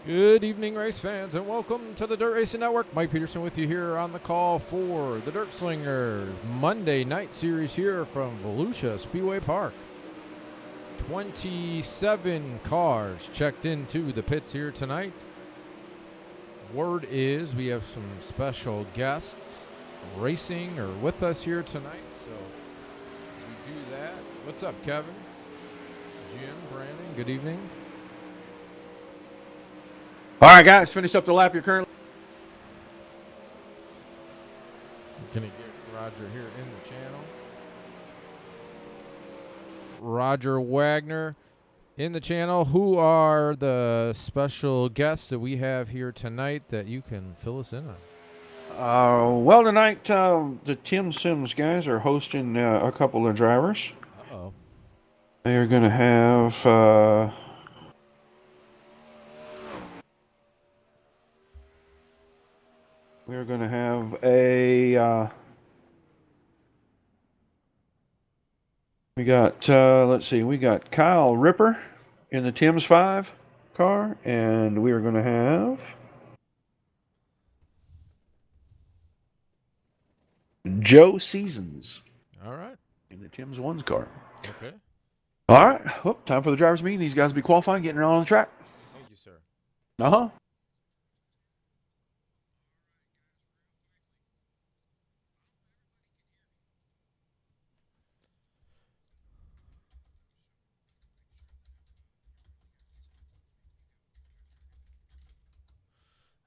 Good evening, race fans, and welcome to the Dirt Racing Network. Mike Peterson with you here on the call for the Dirt Slingers Monday night series here from Volusia Speedway Park. 27 cars checked into the pits here tonight. Word is we have some special guests racing or with us here tonight. So as we do that, what's up, Kevin? Jim, Brandon, good evening. All right, guys, finish up the lap you're currently. Can you get Roger here in the channel? Roger Wagner in the channel. Who are the special guests that we have here tonight that you can fill us in on? Well, tonight the Tim Sims guys are hosting a couple of drivers. Uh-oh. They are going to have we're going to have a we got let's see, we got Kyle Ripper in the Tim's 5 car, and we are going to have Joe Seasons. All right. In the Tim's 1's car. Okay. All right. Well, time for the drivers' meeting. These guys will be qualifying, getting it on the track. Thank you, sir. Uh-huh.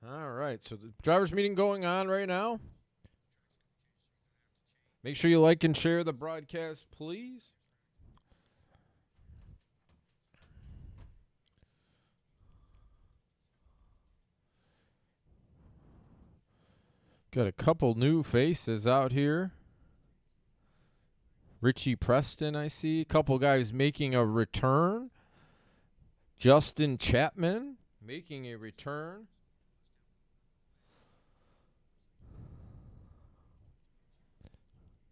All right. So the drivers' meeting going on right now. Make sure you like and share the broadcast, please. Got a couple new faces out here. Richie Preston, I see. A couple guys making a return. Justin Chapman making a return.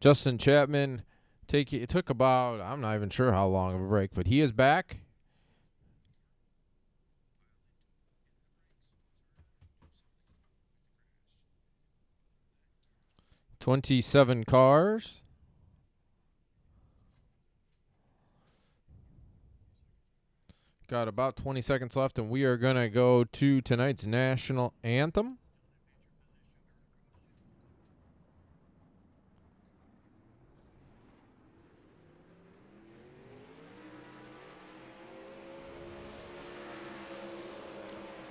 Justin Chapman it took about, I'm not even sure how long of a break, but he is back. "27 cars. Got about 20 seconds left, and we are going to go to tonight's national anthem.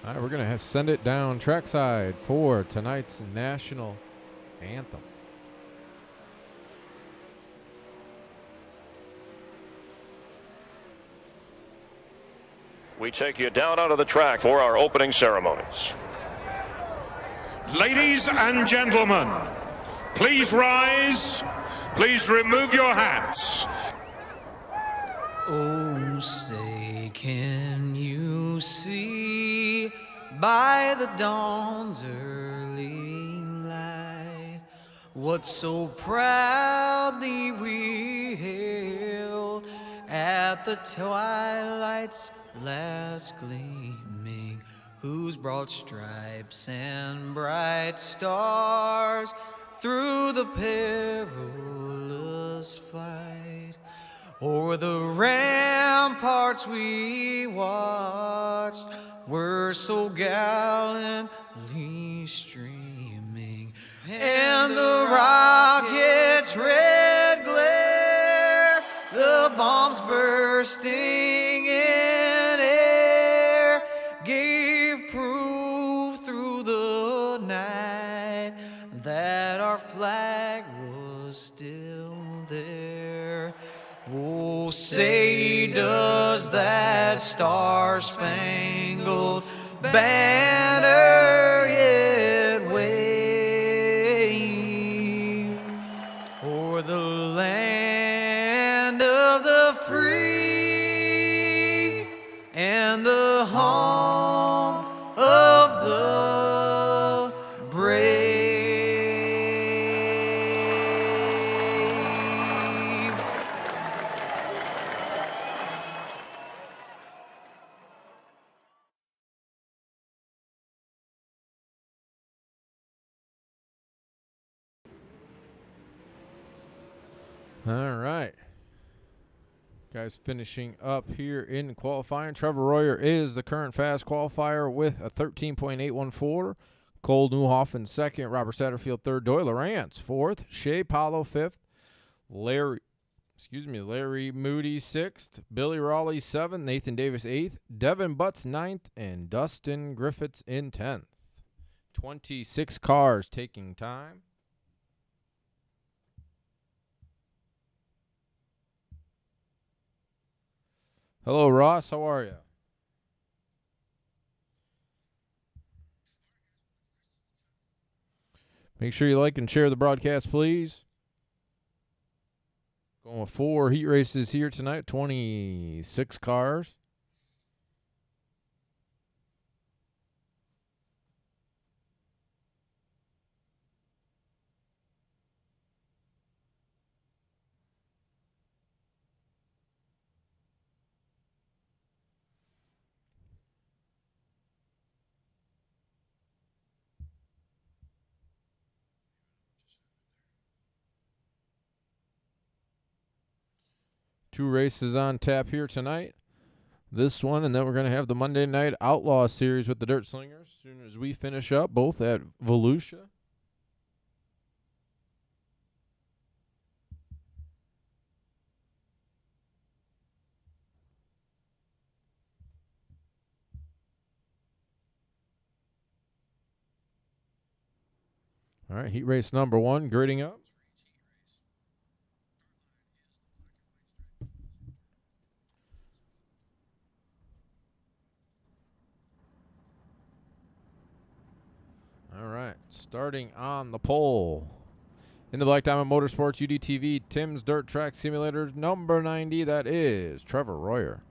All right, we're going to send it down trackside for tonight's national anthem. We take you down onto the track for our opening ceremonies. Ladies and gentlemen, please rise. Please remove your hats. Oh, say, can you see by the dawn's early light what so proudly we hailed at the twilight's last gleaming, whose broad stripes and bright stars through the perilous flight o'er the ramparts we watched were so gallantly streaming, and the rocket's red glare, the bombs bursting in air, gave proof through the night that our flag was still there. Oh, say, does that star-spangled banner yet wave o'er the land of the free and the home of the brave? All right. Guys, finishing up here in qualifying. Trevor Royer is the current fast qualifier with a 13.814. Cole Newhoff second. Robert Satterfield third. Doyle Lawrence fourth. Shea Paulo fifth. Larry Moody sixth. Billy Raleigh seventh. Nathan Davis eighth. Devin Butts ninth. And Dustin Griffiths in 10th. 26 cars taking time. Hello, Ross. How are you? Make sure you like and share the broadcast, please. Going with 4 heat races here tonight, 26 cars. Two races on tap here tonight. This one, and then we're going to have the Monday Night Outlaw Series with the Dirt Slingers as soon as we finish up, both at Volusia. All right, heat race number 1, grading up. All right, starting on the pole. In the Black Diamond Motorsports UDTV Tim's Dirt Track Simulator number 90, that is Trevor Royer.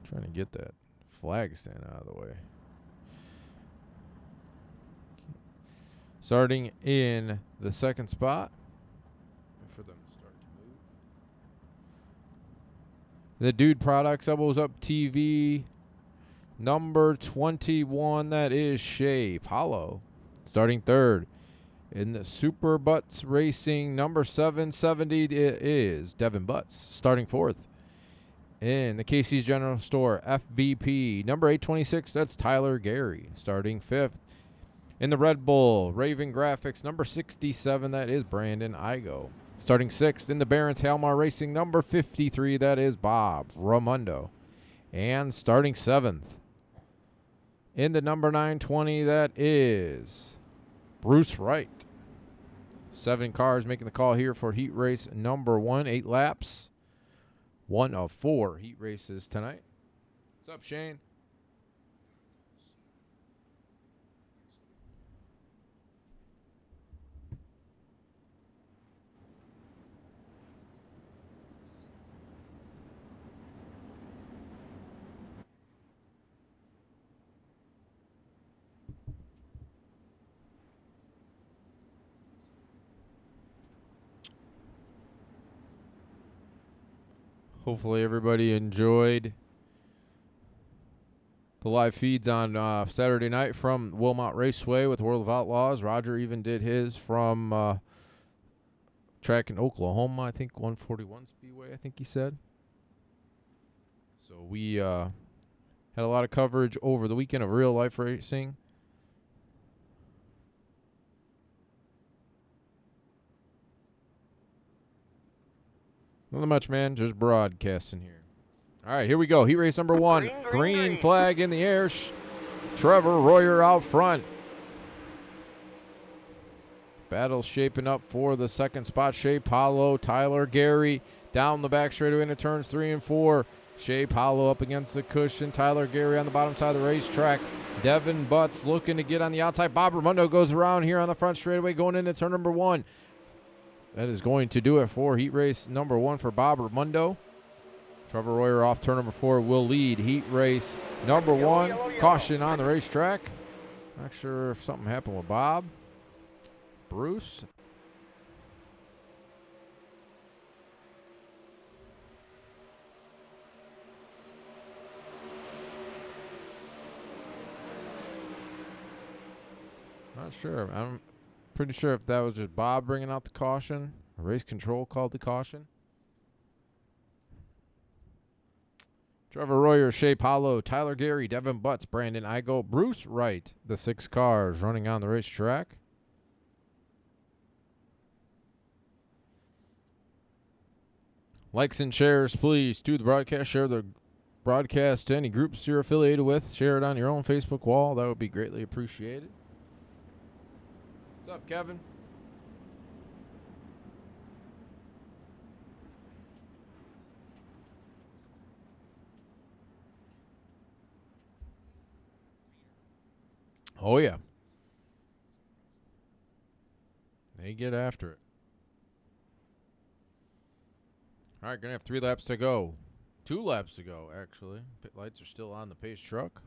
Trying to get that flag stand out of the way. Starting in the second spot. For them to start to move. The Dude Products Elbows Up TV number 21, that is Shea Paulo. Starting third. In the Super Butts Racing number 770, it is Devin Butts. Starting fourth. In the Casey's General Store FVP number 826, that's Tyler Gary. Starting fifth. In the Red Bull Raven Graphics number 67, that is Brandon Igo. Starting sixth. In the Barron's Halmar Racing number 53, that is Bob Ramundo. And starting seventh. In the number 920, that is Bruce Wright. 7 cars making the call here for heat race number 1. 8 laps. 1 of 4 heat races tonight. What's up, Shane? Hopefully everybody enjoyed the live feeds on Saturday night from Wilmot Raceway with World of Outlaws. Roger even did his from track in Oklahoma, I think 141 Speedway, I think he said. So we had a lot of coverage over the weekend of real life racing. Nothing much, man. Just broadcasting here. All right, here we go. Heat race number 1. Green flag in the air. Trevor Royer out front. Battle shaping up for the second spot. Shea Paulo, Tyler Gary down the back straightaway into turns 3 and 4. Shea Paulo up against the cushion. Tyler Gary on the bottom side of the racetrack. Devin Butts looking to get on the outside. Bob Ramundo goes around here on the front straightaway going into turn number 1. That is going to do it for heat race number 1 for Bob Ramundo. Trevor Royer off turn number 4 will lead heat race number 1. Caution on the racetrack. Not sure if something happened with Bob. Bruce. Not sure. I'm Pretty sure if that was just Bob bringing out the caution. Race control called the caution. Trevor Royer, Shea Paulo, Tyler Gary, Devin Butts, Brandon Igo, Bruce Wright. The 6 cars running on the racetrack. Likes and shares, please, to the broadcast. Share the broadcast to any groups you're affiliated with. Share it on your own Facebook wall. That would be greatly appreciated. What's up, Kevin? Oh, yeah. They get after it. All right, going to have 3 laps to go. 2 laps to go, actually. Pit lights are still on the pace truck.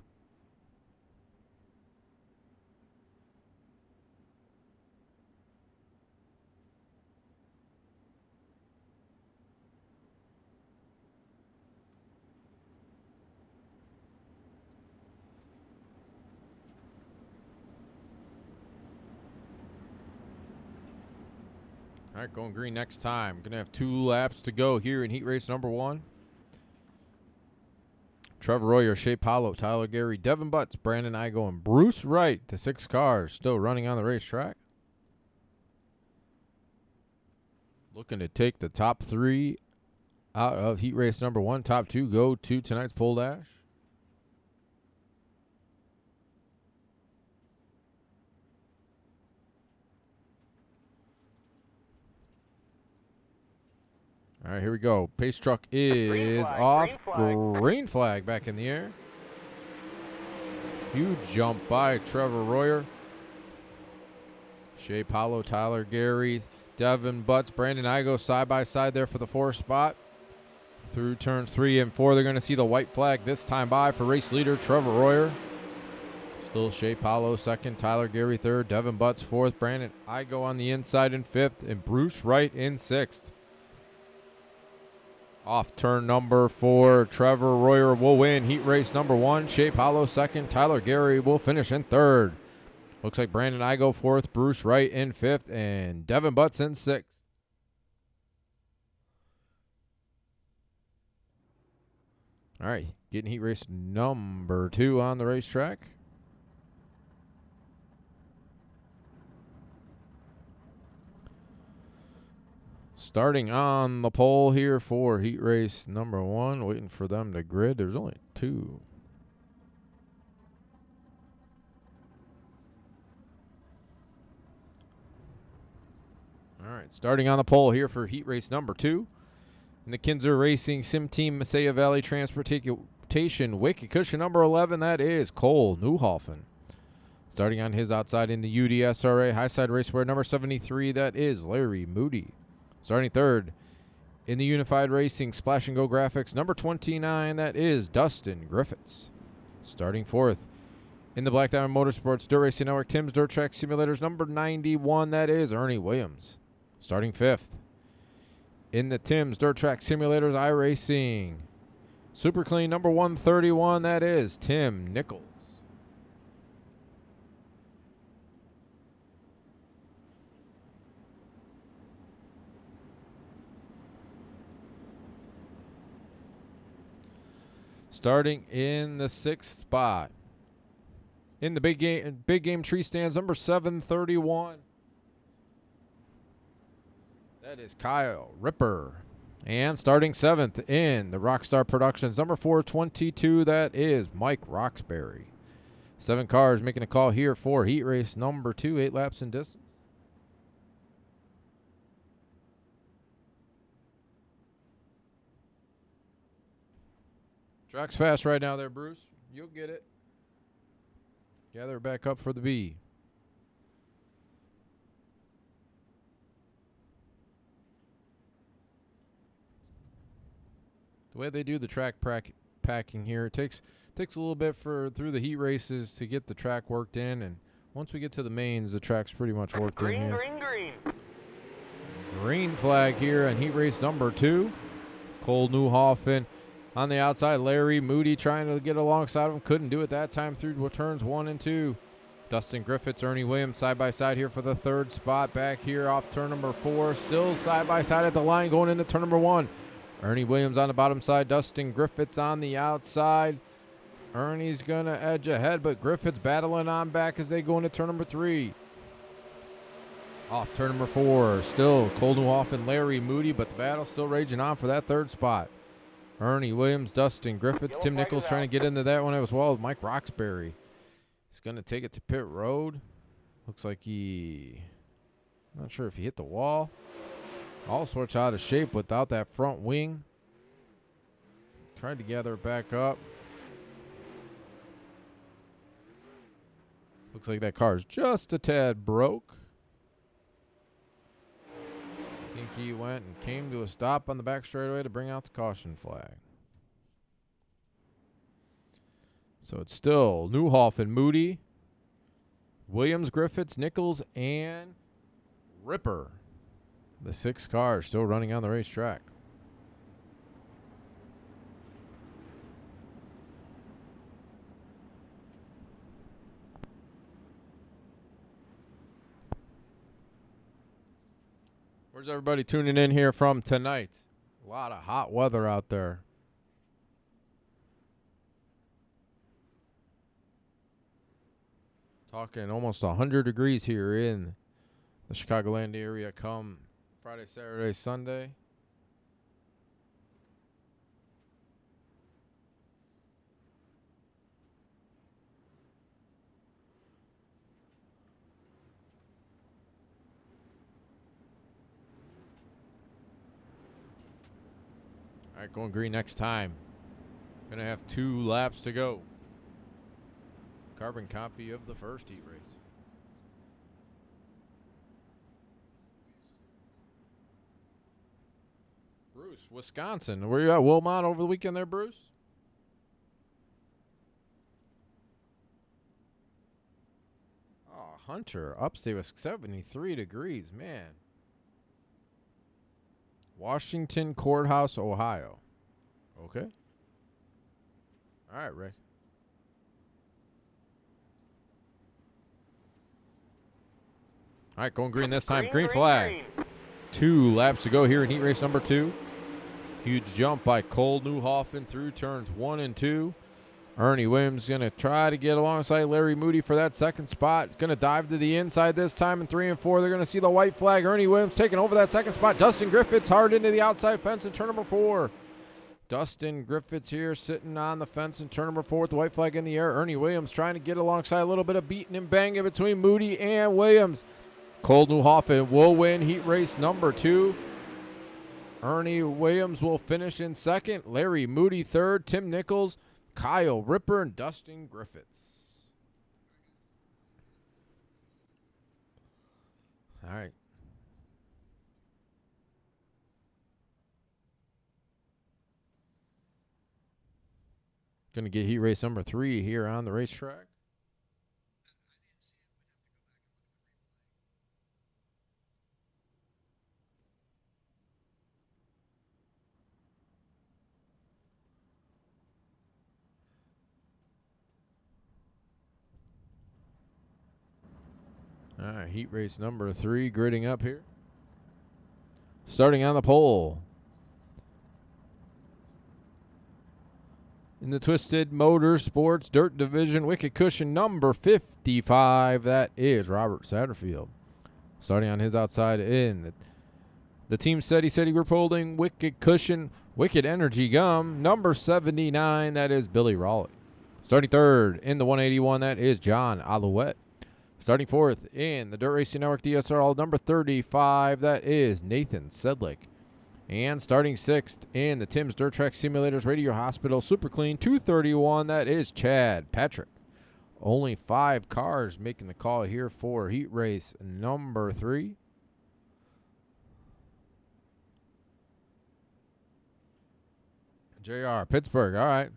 All right, going green next time. Going to have 2 laps to go here in heat race number 1. Trevor Royer, Shea Paulo, Tyler Gary, Devin Butts, Brandon Igo, and Bruce Wright. The 6 cars still running on the racetrack. Looking to take the top 3 out of heat race number 1. Top 2 go to tonight's pole dash. All right, here we go. Pace truck is off. Green flag back in the air. Huge jump by Trevor Royer. Shea Paulo, Tyler Gary, Devin Butts, Brandon Igo side by side there for the 4th spot. Through turns 3 and 4, they're going to see the white flag this time by for race leader Trevor Royer. Still Shea Paulo 2nd, Tyler Gary 3rd, Devin Butts 4th, Brandon Igo on the inside in 5th, and Bruce Wright in 6th. Off turn number 4, Trevor Royer will win heat race number 1. Shea Paulo 2nd, Tyler Gary will finish in 3rd. Looks like Brandon Igo 4th, Bruce Wright in 5th, and Devin Butts in 6th. All right, getting heat race number 2 on the racetrack. Starting on the pole here for heat race number 1. Waiting for them to grid. There's only 2. All right, starting on the pole here for heat race number 2. In the Kinzer Racing Sim Team Messiah Valley Transportation Wicked Cushion number 11, that is Cole Newhoffen. Starting on his outside in the UDSRA High Side Raceway number 73, that is Larry Moody. Starting 3rd in the Unified Racing Splash and Go Graphics number 29, that is Dustin Griffiths. Starting 4th in the Black Diamond Motorsports Dirt Racing Network Tim's Dirt Track Simulators number 91, that is Ernie Williams. Starting 5th in the Tim's Dirt Track Simulators iRacing Super Clean number 131, that is Tim Nichols. Starting in the 6th spot in the big game tree stands number 731. That is Kyle Ripper. And starting 7th in the Rockstar Productions number 422, that is Mike Roxbury. 7 cars making a call here for heat race number 2, 8 laps in distance. Track's fast right now there, Bruce. You'll get it. Gather back up for the B. The way they do the track packing here, it takes a little bit through the heat races to get the track worked in, and once we get to the mains, the track's pretty much worked in here. Green. Green flag here on heat race number 2. Cole Newhoffen on the outside. Larry Moody trying to get alongside of him. Couldn't do it that time through turns 1 and 2. Dustin Griffiths, Ernie Williams side by side here for the third spot. Back here off turn number 4. Still side by side at the line going into turn number 1. Ernie Williams on the bottom side. Dustin Griffiths on the outside. Ernie's going to edge ahead, but Griffiths battling on back as they go into turn number 3. Off turn number 4. Still Cole Newhoff and Larry Moody, but the battle still raging on for that third spot. Ernie Williams, Dustin Griffiths, Tim Nichols trying to get into that one as well. Mike Roxbury. He's going to take it to pit road. Looks like not sure if he hit the wall. All sorts out of shape without that front wing. Tried to gather it back up. Looks like that car is just a tad broke. I think he went and came to a stop on the back straightaway to bring out the caution flag. So it's still Newhoff and Moody, Williams, Griffiths, Nichols, and Ripper. The 6 cars still running on the racetrack. Where's everybody tuning in here from tonight? A lot of hot weather out there. Talking almost 100 degrees here in the Chicagoland area come Friday, Saturday, Sunday. All right, going green next time. Gonna have 2 laps to go. Carbon copy of the first heat race. Bruce, Wisconsin. Where you at, Wilmot, over the weekend there, Bruce? Oh, Hunter, upstate was 73 degrees, man. Washington Courthouse, Ohio. Okay. All right, Rick. All right, going green this time. Green flag. 2 laps to go here in heat race number 2. Huge jump by Cole Newhoff through turns 1 and 2. Ernie Williams going to try to get alongside Larry Moody for that second spot. He's going to dive to the inside this time in 3 and 4. They're going to see the white flag. Ernie Williams taking over that second spot. Dustin Griffiths hard into the outside fence in turn number 4. Dustin Griffiths here sitting on the fence in turn number 4 with the white flag in the air. Ernie Williams trying to get alongside, a little bit of beating and banging between Moody and Williams. Cole Newhoff will win heat race number 2. Ernie Williams will finish in second. Larry Moody third. Tim Nichols, Kyle Ripper, and Dustin Griffiths. All right. Going to get heat race number 3 here on the racetrack. All right, heat race number 3 gridding up here. Starting on the pole. In the Twisted Motorsports Dirt Division, Wicked Cushion number 55, that is Robert Satterfield. Starting on his outside in. The team said he we're holding Wicked Cushion, Wicked Energy Gum, number 79, that is Billy Raleigh. Starting third in the 181, that is John Alouette. Starting fourth in the Dirt Racing Network DSRL number 35, that is Nathan Sedlick. And starting sixth in the Tim's Dirt Track Simulators Radio Hospital Super Clean 231, that is Chad Patrick. Only 5 cars making the call here for heat race number 3. JR, Pittsburgh, all right.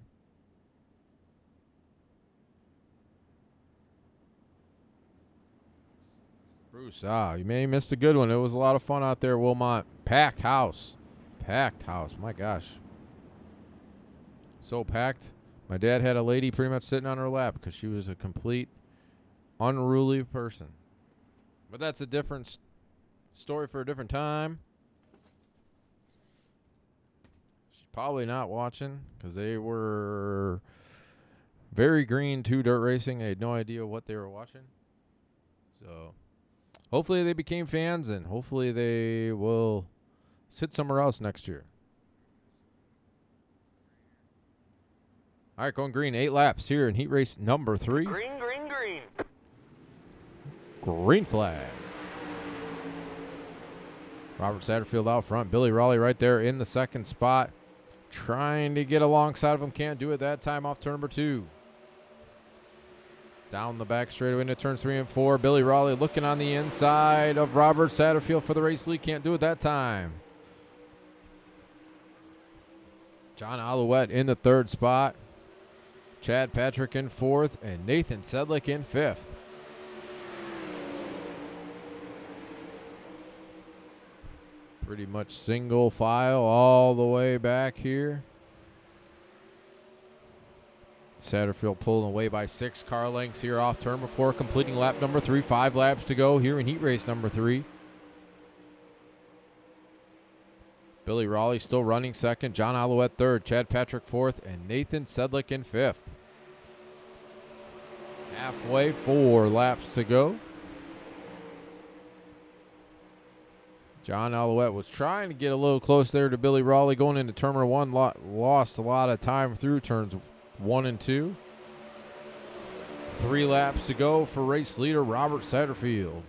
Bruce, you may have missed a good one. It was a lot of fun out there, Wilmot. Packed house. Packed house. My gosh. So packed. My dad had a lady pretty much sitting on her lap because she was a complete unruly person. But that's a different story for a different time. She's probably not watching because they were very green to dirt racing. I had no idea what they were watching. So hopefully they became fans, and hopefully they will sit somewhere else next year. All right, going green. 8 laps here in heat race number 3. Green, green, green. Green flag. Robert Satterfield out front. Billy Raleigh right there in the second spot. Trying to get alongside of him. Can't do it that time off turn number 2. Down the back straightaway into turns 3 and 4. Billy Raleigh looking on the inside of Robert Satterfield for the race lead. Can't do it that time. John Alouette in the third spot. Chad Patrick in fourth. And Nathan Sedlick in fifth. Pretty much single file all the way back here. Satterfield pulling away by 6 car lengths here off turn before completing lap number 3. 5 laps to go here in heat race number 3. Billy Raleigh still running second. John Alouette third. Chad Patrick fourth. And Nathan Sedlick in fifth. Halfway, 4 laps to go. John Alouette was trying to get a little close there to Billy Raleigh going into turn number 1. Lost a lot of time through turns 1 and 2. 3 laps to go for race leader Robert Satterfield.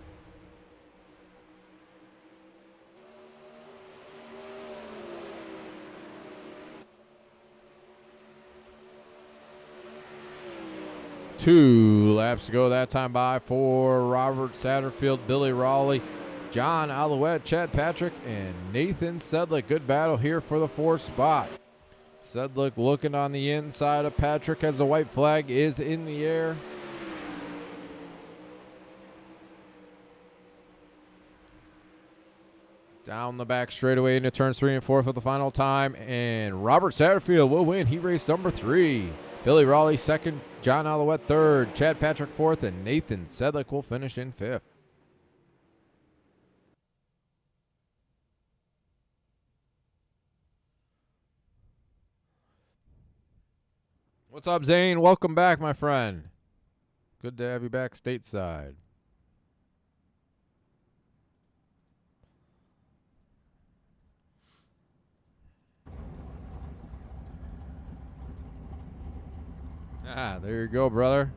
Two laps to go that time by for Robert Satterfield, Billy Raleigh, John Alouette, Chad Patrick, and Nathan Sedlick. Good battle here for the 4th spot. Sedlick looking on the inside of Patrick as the white flag is in the air. Down the back straightaway into turns 3 and 4 for the final time. And Robert Satterfield will win heat race number 3. Billy Raleigh second, John Alouette third, Chad Patrick fourth, and Nathan Sedlick will finish in 5th. What's up, Zane? Welcome back, my friend. Good to have you back stateside. Ah, there you go, brother.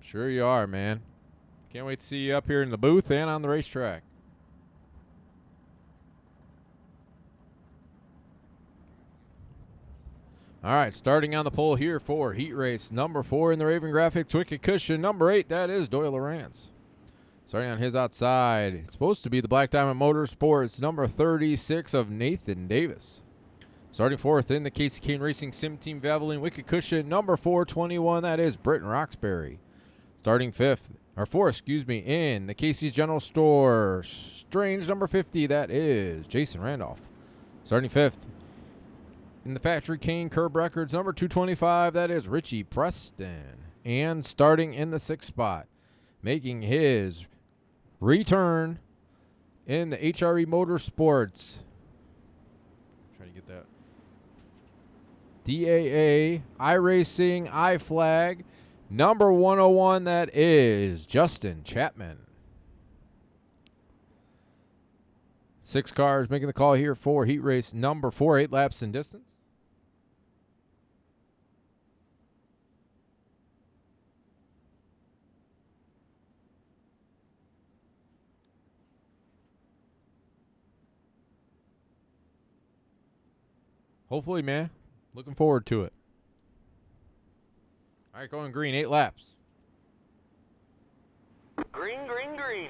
Sure you are, man. Can't wait to see you up here in the booth and on the racetrack. All right, starting on the pole here for heat race number 4 in the Raven Graphics Wicked Cushion. Number 8, that is Doyle Lawrence. Starting on his outside, it's supposed to be the Black Diamond Motorsports, number 36 of Nathan Davis. Starting 4th in the Casey Kane Racing Sim Team Valvoline Wicked Cushion, number 421, that is Britton Roxbury. Starting 4th, in the Casey's General Store, Strange number 50, that is Jason Randolph. Starting 5th. In the Factory Kane Curb Records, number 225, that is Richie Preston. And starting in the 6th spot, making his return in the HRE Motorsports. Trying to get that. DAA, iRacing, iFlag, number 101, that is Justin Chapman. 6 cars making the call here for heat race number 4, 8 laps in distance. Hopefully, man. Looking forward to it. All right, going green, 8 laps. Green, green, green.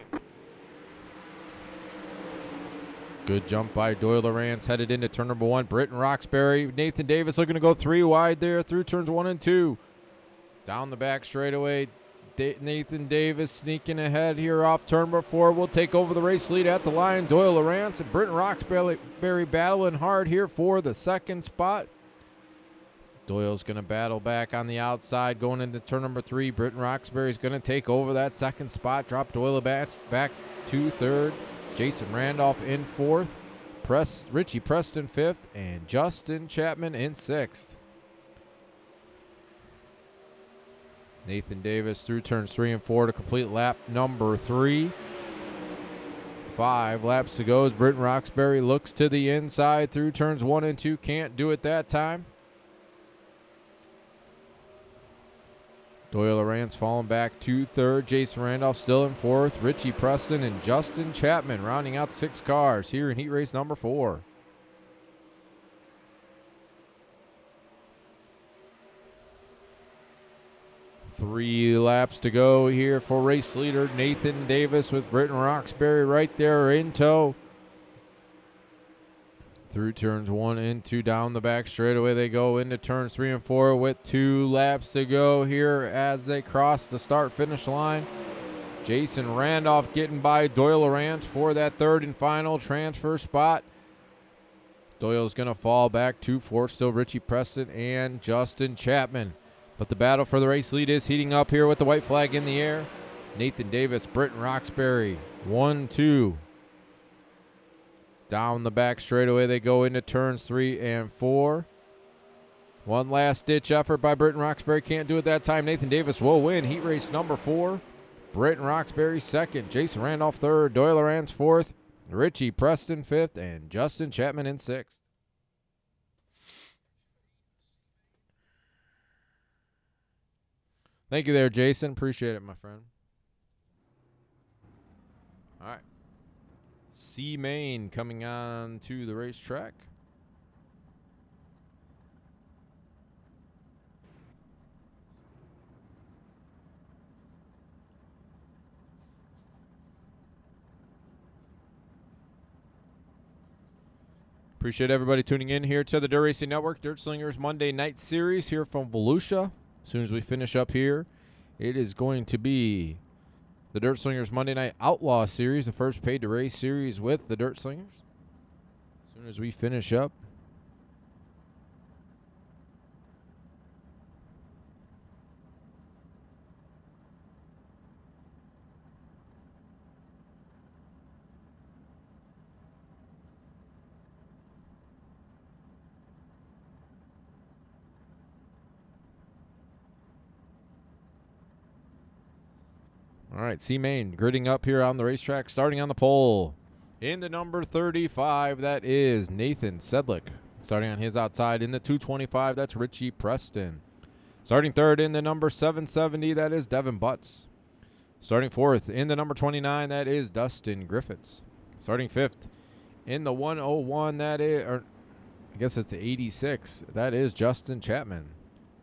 Good jump by Doyle Lawrence, headed into turn number 1. Britton Roxbury, Nathan Davis looking to go 3 wide there through turns 1 and 2. Down the back straightaway, Nathan Davis sneaking ahead here off turn number 4 will take over the race lead at the line. Doyle Lawrence and Britton Roxbury battling hard here for the second spot. Doyle's going to battle back on the outside going into turn number 3. Britton Roxbury's going to take over that second spot. Drop Doyle back to third. Jason Randolph in fourth. Richie Preston fifth. And Justin Chapman in sixth. Nathan Davis through turns 3 and 4 to complete lap number 3. 5 laps to go as Britton Roxbury looks to the inside through turns 1 and 2. Can't do it that time. Doyle Lawrence falling back to third. Jason Randolph still in fourth. Richie Preston and Justin Chapman rounding out 6 cars here in heat race number 4. Three laps to go here for race leader Nathan Davis with Britton Roxbury right there in tow. Through turns 1 and 2 down the back straightaway they go into turns 3 and 4 with 2 laps to go here as they cross the start-finish line. Jason Randolph getting by Doyle Lawrence for that third and final transfer spot. Doyle's going to fall back to fourth, still Richie Preston and Justin Chapman. But the battle for the race lead is heating up here with the white flag in the air. Nathan Davis, Britton Roxbury, 1-2. Down the back straightaway they go into turns 3 and 4. One last ditch effort by Britton Roxbury. Can't do it that time. Nathan Davis will win heat race number 4. Britton Roxbury second. Jason Randolph third. Doyle Lawrence fourth. Richie Preston fifth. And Justin Chapman in sixth. Thank you there, Jason. Appreciate it, my friend. All right. C Main coming on to the racetrack. Appreciate everybody tuning in here to the Dirt Racing Network, Dirt Slingers Monday Night Series here from Volusia. As soon as we finish up here, it is going to be the Dirt Slingers Monday Night Outlaw Series, the first paid-to-race series with the Dirt Slingers. As soon as we finish up. All right, C-Main gridding up here on the racetrack, starting on the pole. In the number 35, that is Nathan Sedlick. Starting on his outside in the 225, that's Richie Preston. Starting third in the number 770, that is Devin Butts. Starting fourth in the number 29, that is Dustin Griffiths. Starting fifth in the 101, that is, or I guess it's the 86, that is Justin Chapman.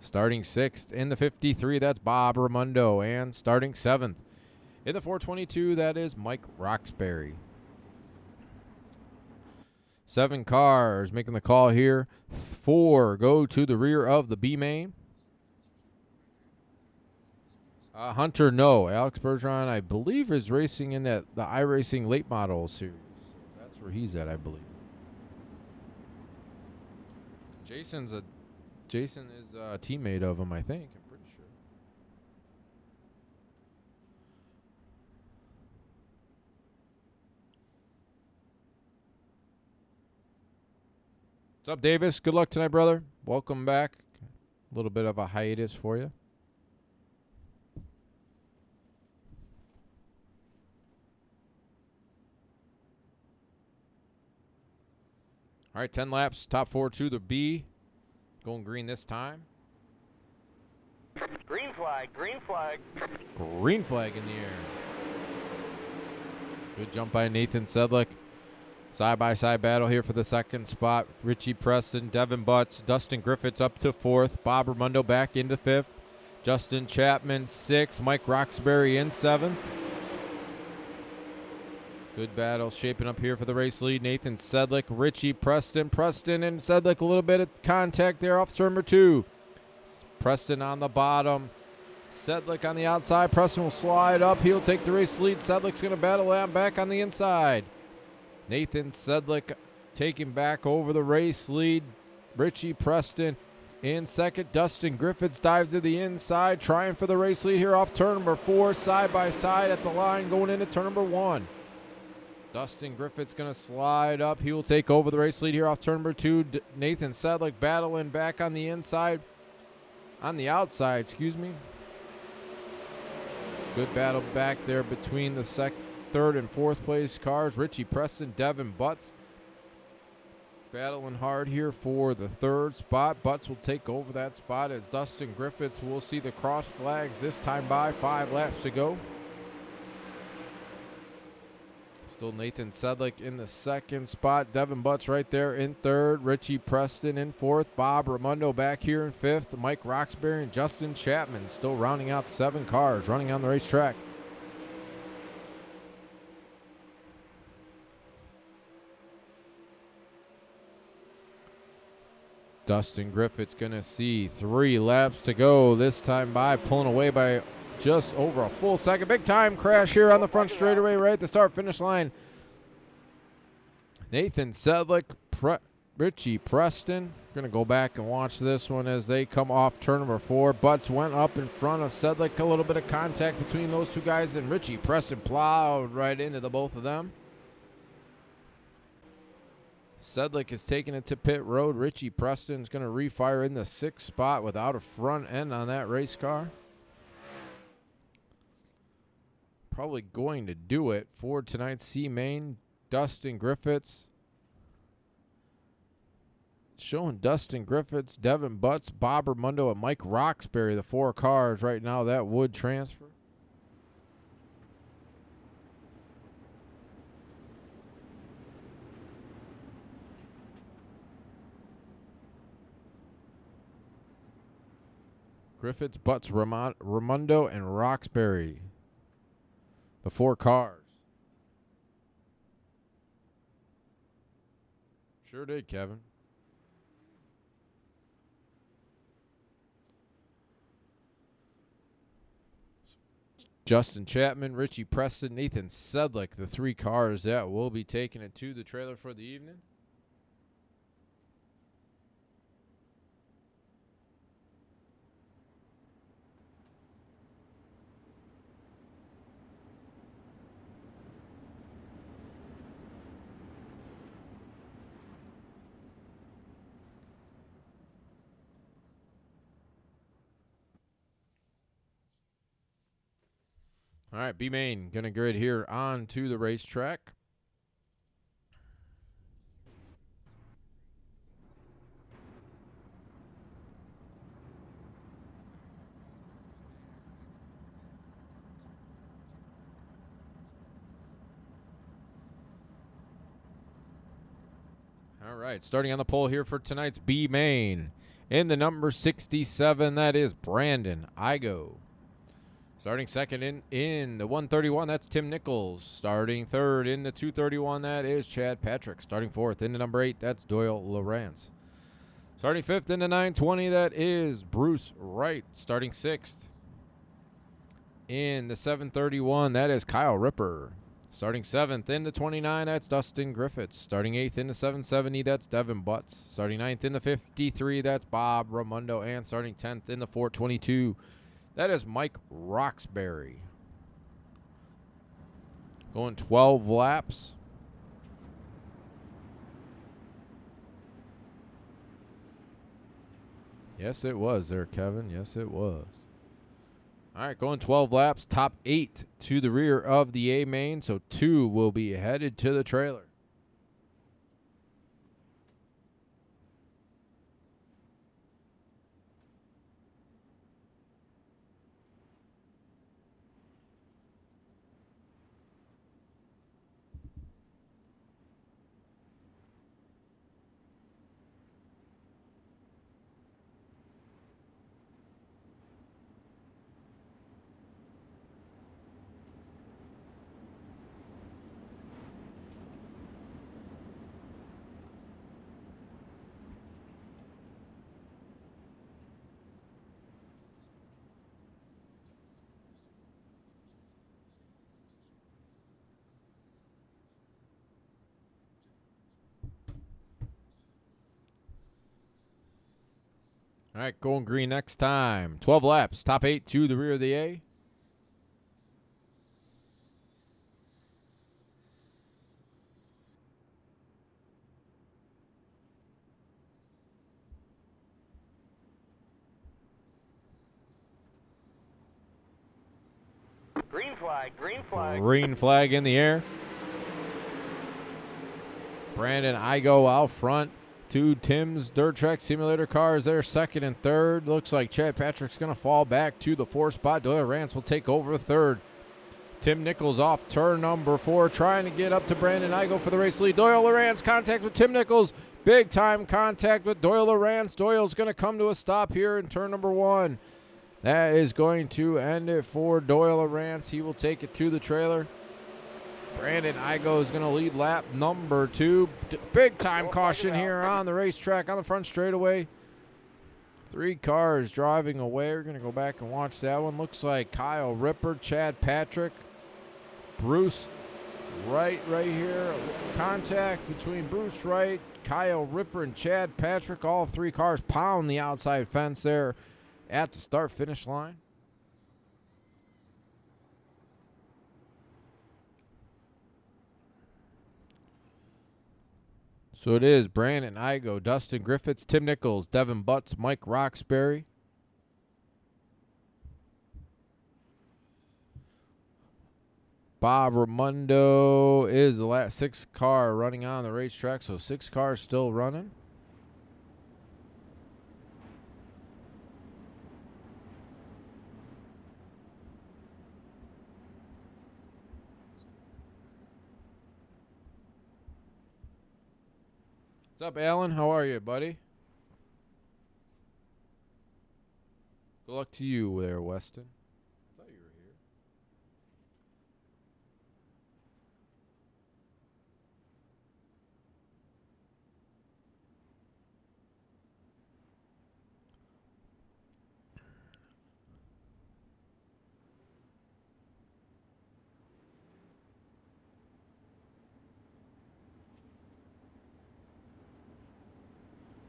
Starting sixth in the 53, that's Bob Raimondo. And starting seventh in the 422, that is Mike Roxbury. 7 cars making the call here. 4 go to the rear of the B-Main. Hunter, no. Alex Bergeron, I believe, is racing in the iRacing late model series. That's where he's at, I believe. Jason is a teammate of him, I think. I'm pretty sure. What's up, Davis? Good luck tonight, brother. Welcome back. A little bit of a hiatus for you. All right, 10 laps, top 4 to the B. Going green this time. Green flag, green flag. Green flag in the air. Good jump by Nathan Sedlick. Side-by-side battle here for the second spot. Richie Preston, Devin Butts, Dustin Griffiths up to fourth. Bob Raimondo back into fifth. Justin Chapman, sixth. Mike Roxbury in seventh. Good battle shaping up here for the race lead. Nathan Sedlick, Richie Preston. Preston and Sedlick, a little bit of contact there off turn number 2. Preston on the bottom. Sedlick on the outside. Preston will slide up. He'll take the race lead. Sedlick's going to battle out back on the inside. Nathan Sedlick taking back over the race lead. Richie Preston in second. Dustin Griffiths dives to the inside, trying for the race lead here off turn number 4, side by side at the line going into turn number 1. Dustin Griffiths going to slide up. He will take over the race lead here off turn number 2. Nathan Sedlick battling back on the inside. On the outside, excuse me. Good battle back there between the third and fourth place cars. Richie Preston, Devin Butts battling hard here for the third spot. Butts will take over that spot as Dustin Griffiths will see the cross flags this time by 5 laps to go. Still Nathan Sedlick in the second spot. Devin Butts right there in third. Richie Preston in fourth. Bob Raimondo back here in fifth. Mike Roxbury and Justin Chapman still rounding out 7 cars running on the racetrack. Dustin Griffith's going to see 3 laps to go this time by, pulling away by just over a full second. Big time crash here on the front straightaway right at the start-finish line. Nathan Sedlick, Richie Preston. Going to go back and watch this one as they come off turn number 4. Butts went up in front of Sedlick. A little bit of contact between those two guys, and Richie Preston plowed right into the both of them. Sedlick is taking it to pit road. Richie Preston's going to refire in the 6th spot without a front end on that race car. Probably going to do it for tonight's C-Main. Dustin Griffiths. Showing Dustin Griffiths, Devin Butts, Bob Raimondo, and Mike Roxbury, the 4 cars right now that would transfer. Griffiths, Butts, Raimondo, and Roxbury. The 4 cars. Sure did, Kevin. Justin Chapman, Richie Preston, Nathan Sedlick, the 3 cars that will be taking it to the trailer for the evening. All right, B-Main going to grid here on to the racetrack. All right, starting on the pole here for tonight's B-Main. In the number 67, that is Brandon Igo. Starting second in the 131, that's Tim Nichols. Starting third in the 231, that is Chad Patrick. Starting fourth in the number 8, that's Doyle Lawrence. Starting fifth in the 920, that is Bruce Wright. Starting sixth in the 731, that is Kyle Ripper. Starting seventh in the 29, that's Dustin Griffiths. Starting eighth in the 770, that's Devin Butts. Starting ninth in the 53, that's Bob Raimondo. And starting 10th in the 422, that is Mike Roxbury. Going 12 laps. Yes, it was there, Kevin. Yes, it was. All right, going 12 laps. Top 8 to the rear of the A main, so 2 will be headed to the trailer. All right, going green next time. 12 laps, top 8 to the rear of the A. Green flag, green flag. Green flag in the air. Brandon Igo out front. Two Tim's Dirt Track Simulator cars there, second and third. Looks like Chad Patrick's going to fall back to the 4 spot. Doyle Rance will take over third. Tim Nichols off turn number 4, trying to get up to Brandon Igo for the race lead. Doyle Lawrence contact with Tim Nichols. Big time contact with Doyle Lawrence. Doyle's going to come to a stop here in turn number 1. That is going to end it for Doyle Lawrence. He will take it to the trailer. Brandon Igo is going to lead lap number 2. Big time caution here on the racetrack on the front straightaway. 3 cars driving away. We're going to go back and watch that one. Looks like Kyle Ripper, Chad Patrick, Bruce Wright right here. Contact between Bruce Wright, Kyle Ripper, and Chad Patrick. All 3 cars pound the outside fence there at the start-finish line. So it is Brandon Igo, Dustin Griffiths, Tim Nichols, Devin Butts, Mike Roxbury. Bob Raimondo is the last 6th car running on the racetrack, so 6 cars still running. What's up, Alan? How are you, buddy? Good luck to you there, Weston. I thought you were here.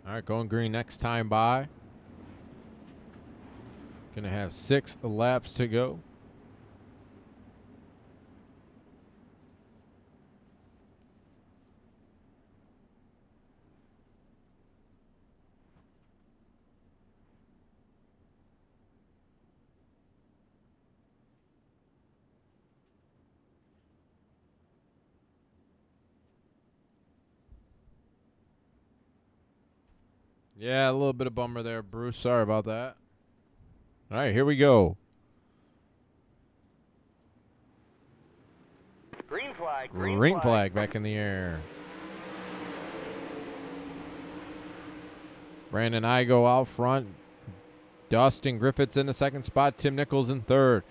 All right, going green next time by. Going to have 6 laps to go. Yeah, a little bit of bummer there, Bruce. Sorry about that. All right, here we go. Green flag, Green flag back in the air. Brandon Igo out front. Dustin Griffiths in the 2nd spot. Tim Nichols in 3rd.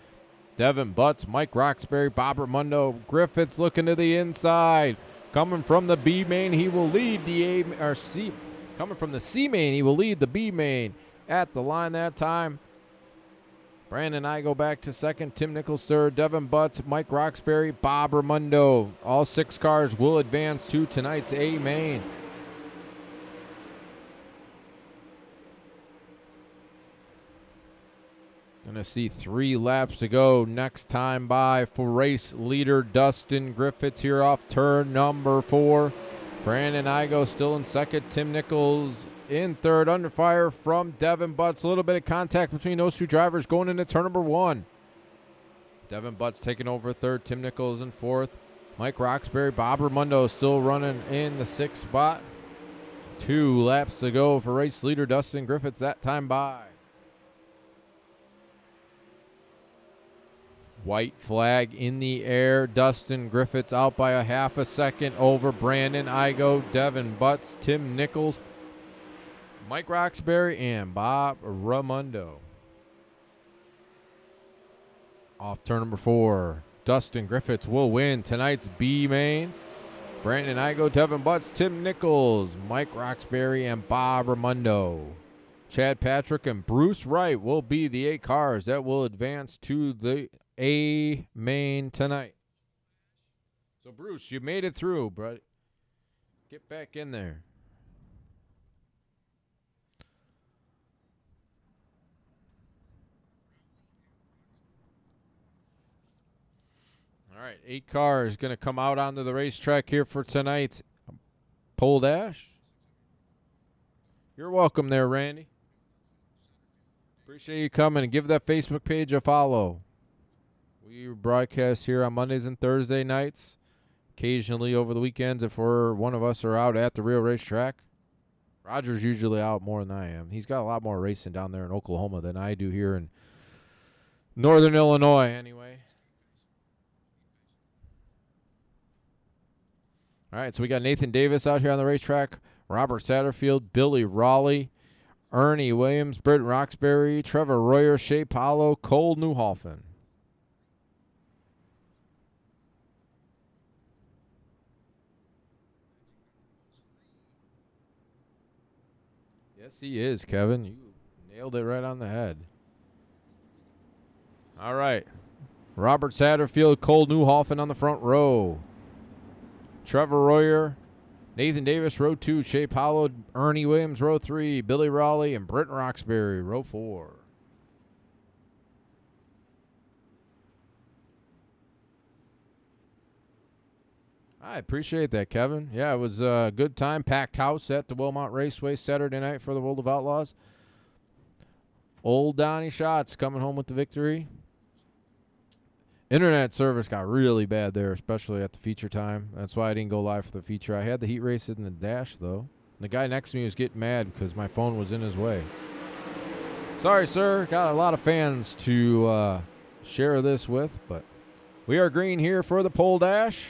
Devin Butts, Mike Roxbury, Bob Raimondo. Griffiths looking to the inside. Coming from the B main, he will lead the A or C. Coming from the C main, he will lead the B main at the line that time. Brandon Igo back to 2nd. Tim Nichols 3rd. Devin Butts, Mike Roxbury, Bob Raimondo. All 6 cars will advance to tonight's A main. Gonna see 3 laps to go next time by for race leader Dustin Griffiths here off turn number 4. Brandon Igo still in 2nd. Tim Nichols in 3rd. Under fire from Devin Butts. A little bit of contact between those 2 drivers going into turn number 1. Devin Butts taking over 3rd. Tim Nichols in 4th. Mike Roxbury, Bob Raimondo still running in the 6th spot. 2 laps to go for race leader Dustin Griffiths that time by. White flag in the air. Dustin Griffiths out by a half a second over Brandon Igo, Devin Butts, Tim Nichols, Mike Roxbury, and Bob Raimondo. Off turn number 4, Dustin Griffiths will win tonight's B main. Brandon Igo, Devin Butts, Tim Nichols, Mike Roxbury, and Bob Raimondo. Chad Patrick and Bruce Wright will be the 8 cars that will advance to the A main tonight. So, Bruce, you made it through, bro. Get back in there. All right, 8 cars going to come out onto the racetrack here for tonight. Pole dash. You're welcome there, Randy. Appreciate you coming, and give that Facebook page a follow. We broadcast here on Mondays and Thursday nights, occasionally over the weekends if one of us are out at the real racetrack. Roger's usually out more than I am. He's got a lot more racing down there in Oklahoma than I do here in Northern Illinois anyway. All right, so we got Nathan Davis out here on the racetrack, Robert Satterfield, Billy Raleigh, Ernie Williams, Britton Roxbury, Trevor Royer, Shea Paulo, Cole Newhoffen. Yes, he is, Kevin. You nailed it right on the head. All right. Robert Satterfield, Cole Newhoffen on the front row. Trevor Royer, Nathan Davis, row 2. Shea Paulo, Ernie Williams, row 3. Billy Raleigh, and Britton Roxbury, row 4. I appreciate that, Kevin. Yeah, it was a good time. Packed house at the Wilmot Raceway Saturday night for the World of Outlaws. Old Donnie Schatz coming home with the victory. Internet service got really bad there, especially at the feature time. That's why I didn't go live for the feature. I had the heat race in the dash, though. The guy next to me was getting mad because my phone was in his way. Sorry, sir. Got a lot of fans to share this with, but we are green here for the pole dash.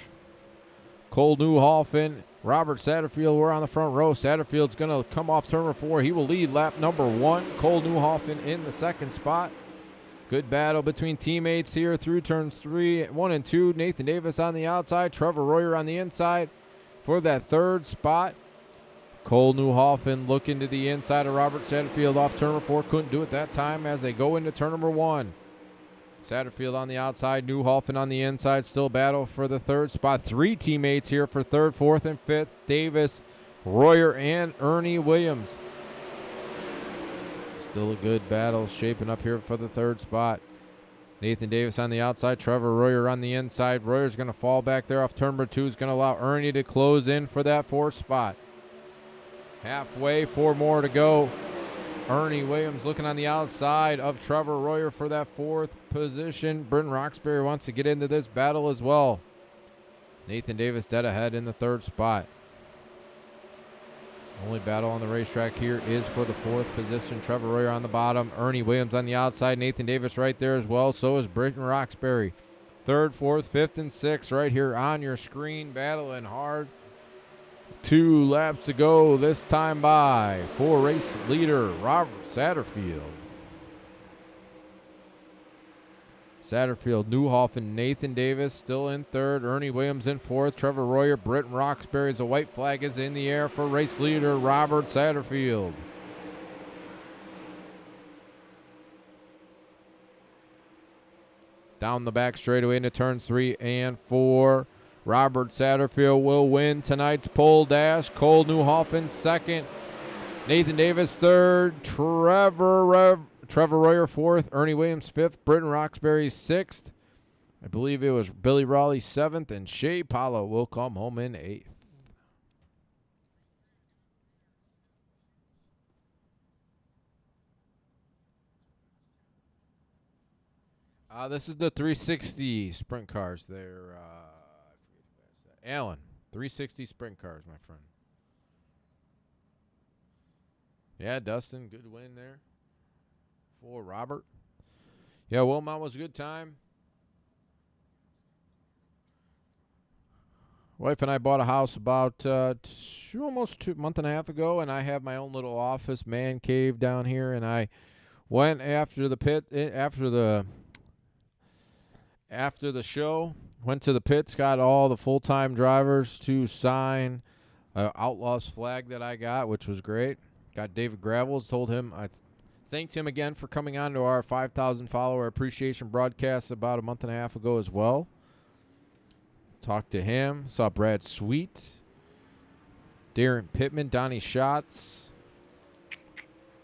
Cole Newhoffen, Robert Satterfield, we're on the front row. Satterfield's going to come off turn number 4. He will lead lap number 1. Cole Newhoffen in the second spot. Good battle between teammates here through turns 1 and 2. Nathan Davis on the outside, Trevor Royer on the inside for that third spot. Cole Newhoffen looking to the inside of Robert Satterfield off turn number 4. Couldn't do it that time as they go into turn number 1. Satterfield on the outside, Newhoffen on the inside. Still battle for the third spot. 3 teammates here for third, fourth, and fifth. Davis, Royer, and Ernie Williams. Still a good battle shaping up here for the third spot. Nathan Davis on the outside, Trevor Royer on the inside. Royer's going to fall back there off turn number 2. Is going to allow Ernie to close in for that fourth spot. Halfway, 4 more to go. Ernie Williams looking on the outside of Trevor Royer for that fourth position. Britton Roxbury wants to get into this battle as well. Nathan Davis dead ahead in the third spot. Only battle on the racetrack here is for the fourth position. Trevor Royer on the bottom. Ernie Williams on the outside. Nathan Davis right there as well. So is Britton Roxbury. Third, fourth, fifth, and sixth right here on your screen. Battling hard. 2 laps to go this time by for race leader Robert Satterfield. Satterfield, Newhoffen, Nathan Davis still in third. Ernie Williams in fourth. Trevor Royer, Britton Roxbury. A white flag is in the air for race leader Robert Satterfield. Down the back straightaway into turns 3 and 4. Robert Satterfield will win tonight's pole dash. Cole Newhoffen second. Nathan Davis third. Trevor Royer fourth. Ernie Williams fifth. Britton Roxbury sixth. I believe it was Billy Raleigh seventh. And Shea Paulo will come home in eighth. This is the 360 sprint cars. They're Allen, 360 sprint cars, my friend. Yeah, Dustin, good win there for Robert. Yeah, Wilmot was a good time. Wife and I bought a house about almost a month and a half ago, and I have my own little office man cave down here, and I went after the show. Went to the pits, got all the full-time drivers to sign an Outlaws flag that I got, which was great. Got David Gravels, told him I thanked him again for coming on to our 5,000 follower appreciation broadcast about a month and a half ago as well. Talked to him, saw Brad Sweet, Darren Pittman, Donnie Schatz,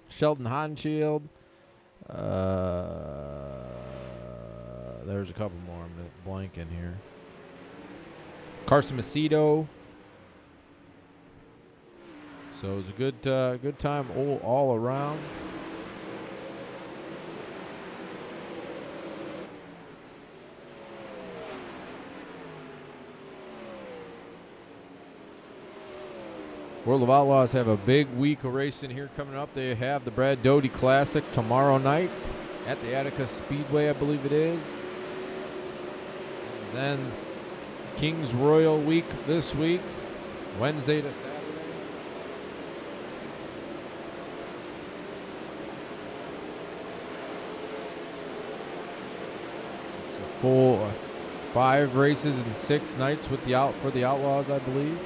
Sheldon Honshield. There's a couple more. I'm blanking here. Carson Macedo. So it was a good time all around. World of Outlaws have a big week of racing here coming up. They have the Brad Doty Classic tomorrow night at the Attica Speedway, I believe it is. And then Kings Royal Week this week, Wednesday to Saturday. It's a full 5 races and 6 nights with for the Outlaws, I believe.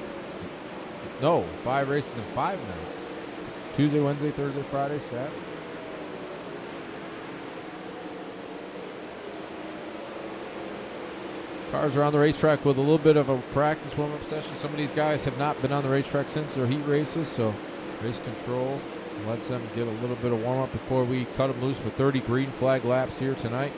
No, 5 races and 5 nights. Tuesday, Wednesday, Thursday, Friday, Saturday. Cars are on the racetrack with a little bit of a practice warm-up session. Some of these guys have not been on the racetrack since their heat races, so race control lets them get a little bit of warm-up before we cut them loose for 30 green flag laps here tonight.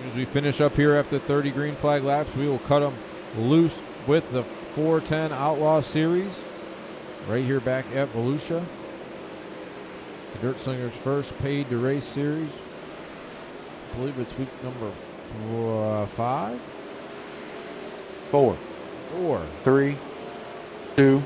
As we finish up here after 30 green flag laps, we will cut them loose with the 410 Outlaw Series right here back at Volusia. The Dirt Slingers first paid to race series. I believe it's week number 5? 4. 4. 3, 2.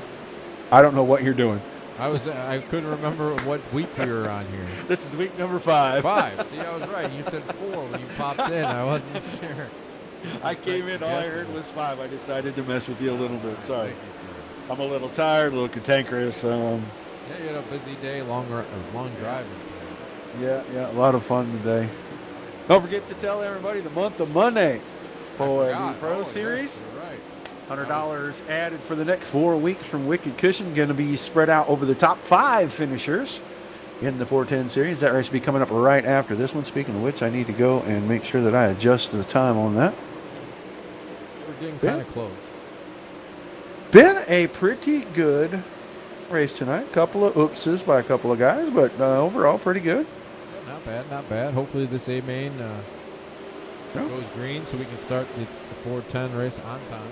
I don't know what you're doing. I couldn't remember what week we were on here. This is week number 5. 5. See, I was right. You said 4 when you popped in. I wasn't sure. I came in, all I heard was 5. I decided to mess with you a little bit. Sorry. Thank you, sir. I'm a little tired, a little cantankerous. Yeah, you had a busy day, long driving today. Yeah, a lot of fun today. Don't forget to tell everybody the month of Monday for the Pro Series. You're right. $100 added for the next 4 weeks from Wicked Cushion. Going to be spread out over the top 5 finishers in the 410 series. That race will be coming up right after this one. Speaking of which, I need to go and make sure that I adjust the time on that. We're getting kind of close. Been a pretty good race tonight. Couple of oopses by a couple of guys, but overall pretty good. Not bad, not bad. Hopefully this A-main goes green so we can start the 410 race on time.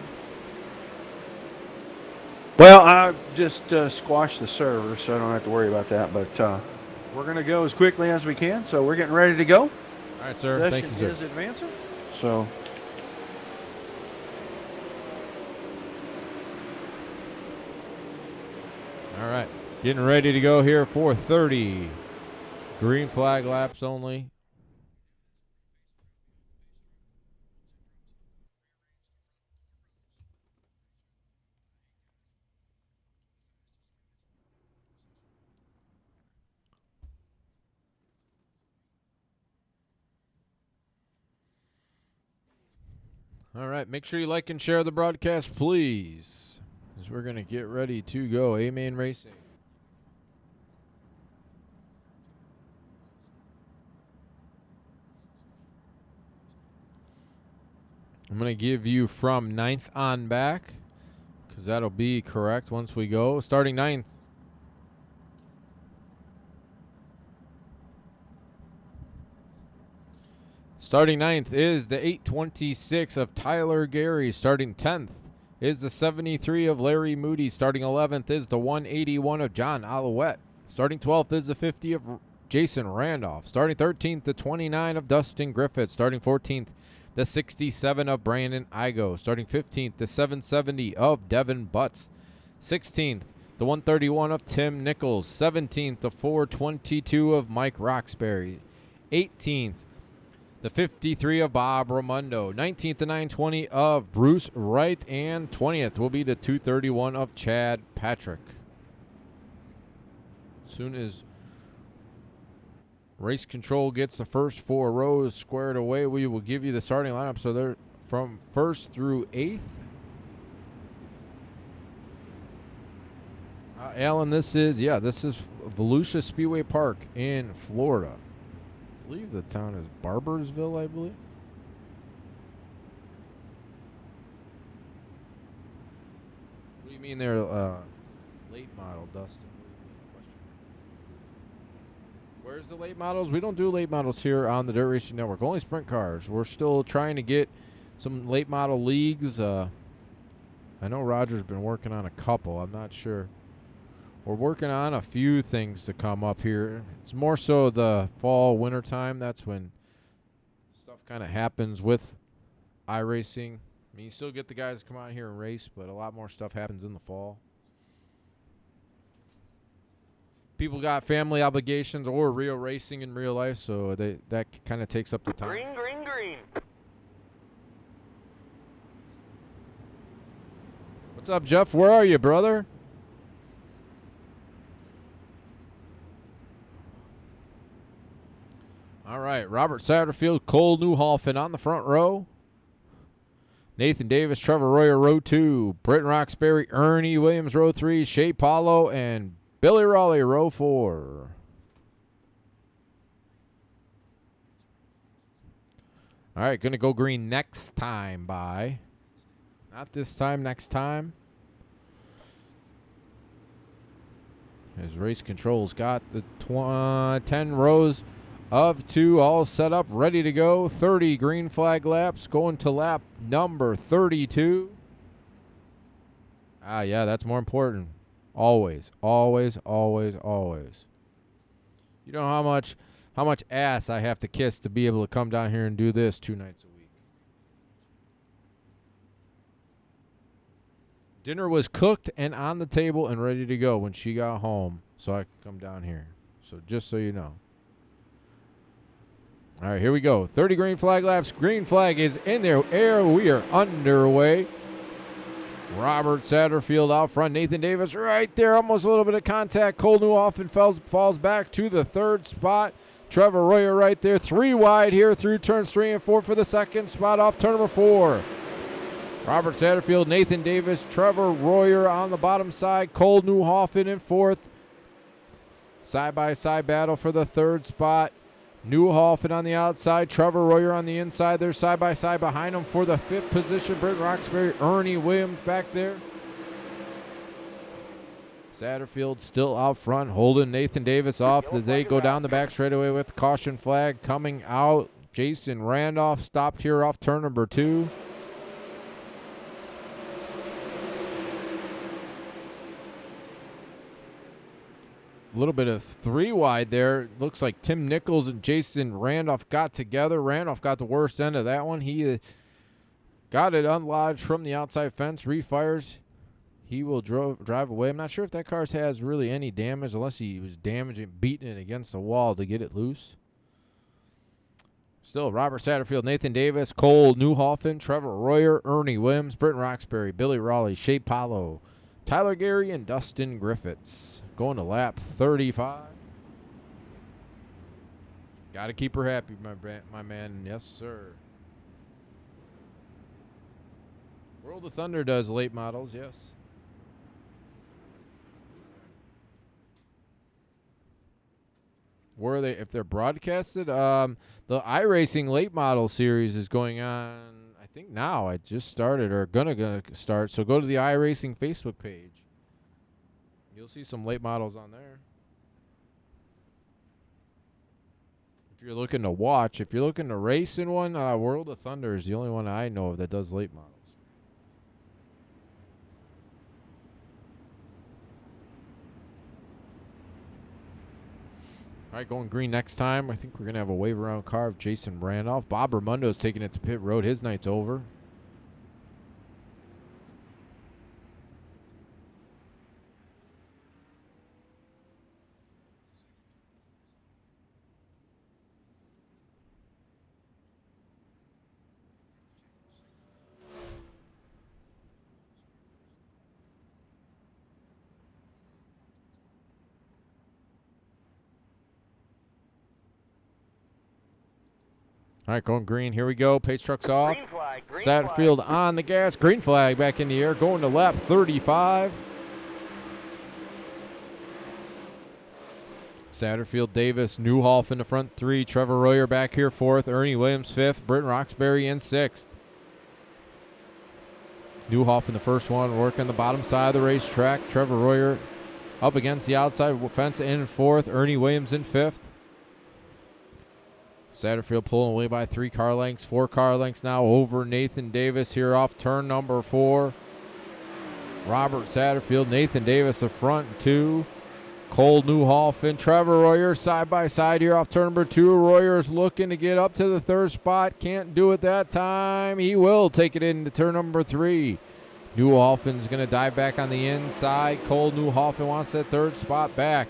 Well, I just squashed the server, so I don't have to worry about that. But we're going to go as quickly as we can, so we're getting ready to go. All right, sir. Thank you, sir. Is advancing. So. All right. Getting ready to go here for 30. Green flag laps only. All right, make sure you like and share the broadcast, please, as we're going to get ready to go. A-Main Racing. I'm going to give you from 9th on back, because that'll be correct once we go. Starting 9th. Starting 9th is the 826 of Tyler Gary. Starting 10th is the 73 of Larry Moody. Starting 11th is the 181 of John Alouette. Starting 12th is the 50 of Jason Randolph. Starting 13th, the 29 of Dustin Griffith. Starting 14th, the 67 of Brandon Igo. Starting 15th, the 770 of Devin Butts. 16th, the 131 of Tim Nichols. 17th, the 422 of Mike Roxbury. 18th, the 53 of Bob Ramundo. 19th, the 920 of Bruce Wright. And 20th will be the 231 of Chad Patrick. As soon as race control gets the first 4 rows squared away, we will give you the starting lineup. So they're from 1st through 8th. Alan, this is Volusia Speedway Park in Florida. I believe the town is Barbersville, I believe. What do you mean they're late model, Dustin? Where's the late models? We don't do late models here on the Dirt Racing Network. Only sprint cars. We're still trying to get some late model leagues. I know Roger's been working on a couple. I'm not sure. We're working on a few things to come up here. It's more so the fall, winter time. That's when stuff kind of happens with iRacing. I mean, you still get the guys to come out here and race, but a lot more stuff happens in the fall. People got family obligations or real racing in real life, so that kind of takes up the time. Green, green, green. What's up, Jeff? Where are you, brother? All right, Robert Satterfield, Cole Newhoffen on the front row. Nathan Davis, Trevor Royer, row 2. Britton Roxbury, Ernie Williams, row 3. Shea Paulo, and Billy Raleigh, row 4. All right, going to go green next time by. Not this time, next time. His race control's got the 10 rows of 2 all set up, ready to go. 30 green flag laps, going to lap number 32. Yeah, that's more important. Always, always, always, always. You know how much ass I have to kiss to be able to come down here and do this 2 nights a week. Dinner was cooked and on the table and ready to go when she got home, so I could come down here. So just so you know. All right, here we go. 30 green flag laps. Green flag is in the air. We are underway. Robert Satterfield out front. Nathan Davis right there. Almost a little bit of contact. Cole Newhoffen falls back to the 3rd spot. Trevor Royer right there. 3 wide here through turns 3 and 4 for the 2nd spot off turn number 4. Robert Satterfield, Nathan Davis, Trevor Royer on the bottom side. Cole Newhoffen in 4th. Side-by-side battle for the 3rd spot. Newhoffen on the outside, Trevor Royer on the inside. They're side-by-side behind him for the 5th position. Britton Roxbury, Ernie Williams back there. Satterfield still out front, holding Nathan Davis off as they go down the back straightaway with the caution flag coming out. Jason Randolph stopped here off turn number 2. A little bit of 3 wide there. Looks like Tim Nichols and Jason Randolph got together. Randolph got the worst end of that one. He got it unlodged from the outside fence. Refires. He will drive away. I'm not sure if that car has really any damage unless he was beating it against the wall to get it loose. Still, Robert Satterfield, Nathan Davis, Cole Newhoffen, Trevor Royer, Ernie Williams, Britton Roxbury, Billy Raleigh, Shea Paulo, Tyler Gary, and Dustin Griffiths. Going to lap 35. Got to keep her happy, my man. Yes, sir. World of Thunder does late models, yes. Where are they? If they're broadcasted, the iRacing late model series is going on, I think now. I just started or gonna start. So go to the iRacing Facebook page. You'll see some late models on there. If you're looking to watch, if you're looking to race in one, World of Thunder is the only one I know of that does late models. All right, going green next time. I think we're going to have a wave around car of Jason Randolph. Bob Raimundo's taking it to pit road. His night's over. All right, going green. Here we go. Pace truck's off. Green flag, green Satterfield flag. on the gas. Green flag back in the air. Going to lap 35. Satterfield, Davis, Newhoff in the front 3. Trevor Royer back here 4th. Ernie Williams 5th. Britton Roxbury in 6th. Newhoff in the first one, working the bottom side of the racetrack. Trevor Royer up against the outside fence in 4th. Ernie Williams in 5th. Satterfield pulling away by 3 car lengths, 4 car lengths now over Nathan Davis here off turn number 4. Robert Satterfield, Nathan Davis the front 2. Cole Newhoff, Trevor Royer side by side here off turn number 2. Royer's looking to get up to the 3rd spot. Can't do it that time. He will take it into turn number 3. Newhoffen's going to dive back on the inside. Cole Newhoffen wants that 3rd spot back.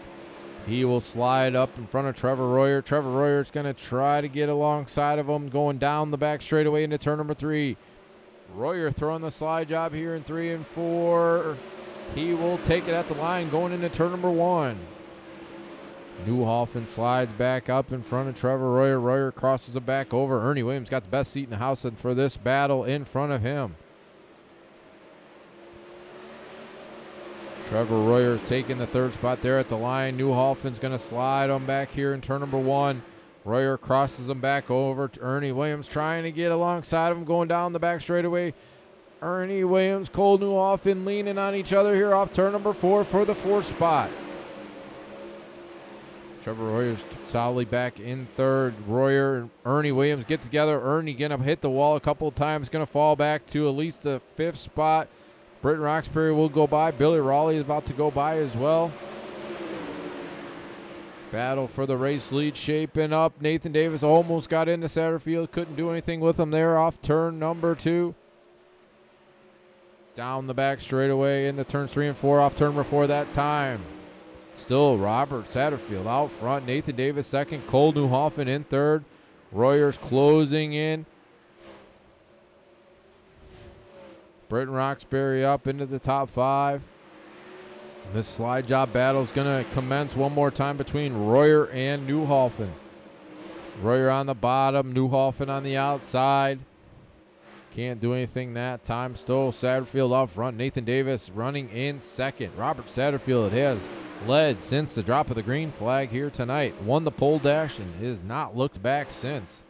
He will slide up in front of Trevor Royer. Trevor Royer's going to try to get alongside of him, going down the back straightaway into turn number 3. Royer throwing the slide job here in 3 and 4. He will take it at the line going into turn number 1. Newhoffen slides back up in front of Trevor Royer. Royer crosses it back over. Ernie Williams got the best seat in the house for this battle in front of him. Trevor Royer taking the 3rd spot there at the line. Newhoffen's going to slide him back here in turn number 1. Royer crosses him back over to Ernie Williams, trying to get alongside him, going down the back straightaway. Ernie Williams, Cole Newhoffen leaning on each other here off turn number 4 for the 4th spot. Trevor Royer's solidly back in 3rd. Royer and Ernie Williams get together. Ernie going to hit the wall a couple of times, going to fall back to at least the 5th spot. Britton Roxbury will go by. Billy Raleigh is about to go by as well. Battle for the race lead shaping up. Nathan Davis almost got into Satterfield. Couldn't do anything with him there off turn number 2. Down the back straightaway into turns 3 and 4 off turn number 4 that time. Still Robert Satterfield out front. Nathan Davis second. Cole Newhoffen in 3rd. Royer's closing in. Britton Roxbury up into the top 5. This slide job battle is going to commence one more time between Royer and Newhoffen. Royer on the bottom, Newhoffen on the outside. Can't do anything that time. Still Satterfield out front. Nathan Davis running in 2nd. Robert Satterfield has led since the drop of the green flag here tonight. Won the pole dash and has not looked back since.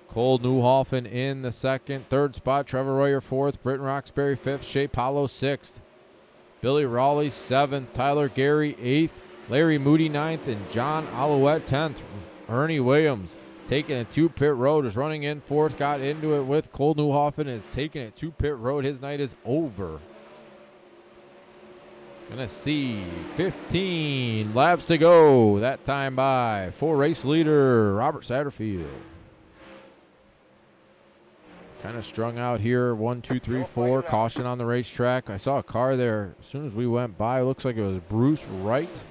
Cole Newhoffen in the 2nd. 3rd spot, Trevor Royer 4th. Britton Roxbury 5th. Shea Paulo 6th. Billy Raleigh 7th. Tyler Gary 8th. Larry Moody 9th. And John Alouette 10th. Ernie Williams taking it to pit road, is running in 4th. Got into it with Cole Newhoffen, is taking it to pit road. His night is over. Gonna see 15 laps to go. That time by for race leader Robert Satterfield. Kind of strung out here. 1, 2, 3, 4. Caution on the racetrack. I saw a car there as soon as we went by. It looks like it was Bruce Wright.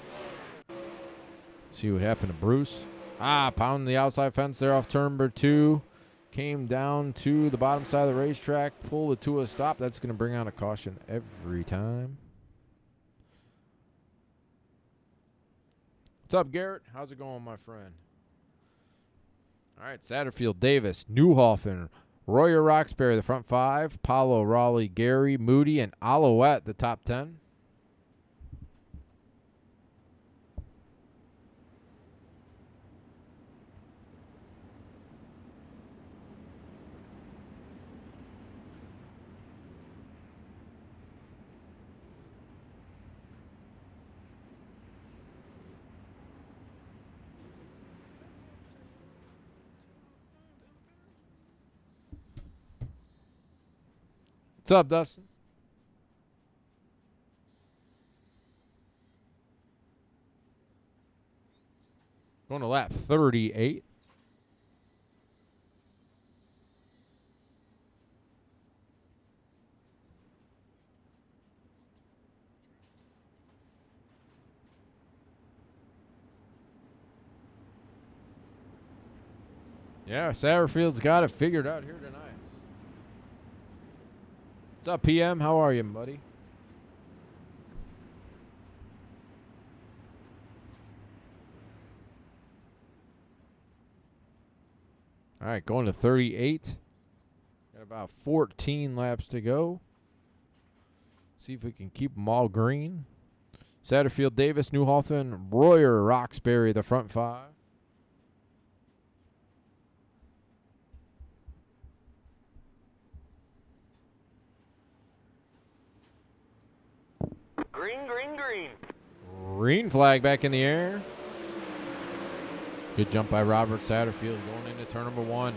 See what happened to Bruce. Pounding the outside fence there off turn number 2. Came down to the bottom side of the racetrack. Pulled it to a stop. That's going to bring out a caution every time. What's up, Garrett? How's it going, my friend? All right, Satterfield, Davis, Newhoffen, Royer Roxbury, the front 5. Paulo, Raleigh, Gary, Moody, and Alouette, the top 10. What's up, Dustin? Going to lap 38. Yeah, Satterfield's got it figured out here tonight. What's up, PM? How are you, buddy? All right, going to 38. Got about 14 laps to go. See if we can keep them all green. Satterfield, Davis, Newhoffen, Royer, Roxbury, the front 5. Green, green, green. Green flag back in the air. Good jump by Robert Satterfield going into turn number 1.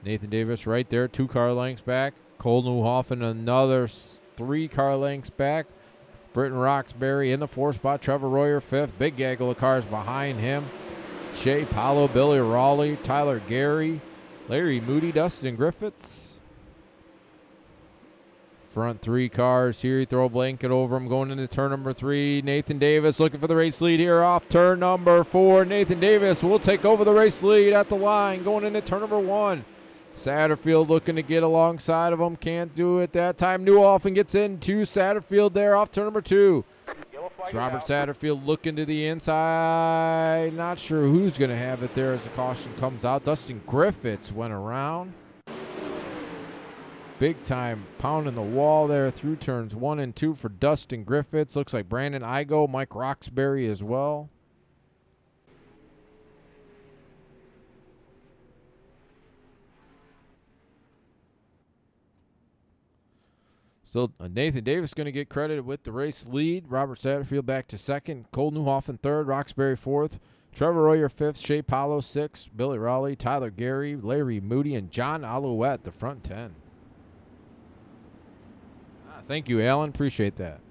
Nathan Davis right there, 2 car lengths back. Cole Newhoffen another 3 car lengths back. Britton Roxbury in the 4th spot. Trevor Royer 5th. Big gaggle of cars behind him. Shea Paulo, Billy Raleigh, Tyler Gary, Larry Moody, Dustin Griffiths. Front 3 cars here. Throw a blanket over him going into turn number 3. Nathan Davis looking for the race lead here off turn number 4. Nathan Davis will take over the race lead at the line going into turn number 1. Satterfield looking to get alongside of him. Can't do it that time. Newhoffen gets into Satterfield there off turn number 2. It's Robert Satterfield looking to the inside. Not sure who's going to have it there as the caution comes out. Dustin Griffiths went around. Big time pounding the wall there through turns 1 and 2 for Dustin Griffiths. Looks like Brandon Igo, Mike Roxbury as well. Still, Nathan Davis going to get credited with the race lead. Robert Satterfield back to 2nd. Cole Newhoffen 3rd. Roxbury 4th. Trevor Royer 5th. Shea Paulo 6th. Billy Raleigh, Tyler Gary, Larry Moody, and John Alouette, the front 10. Thank you, Alan. Appreciate that.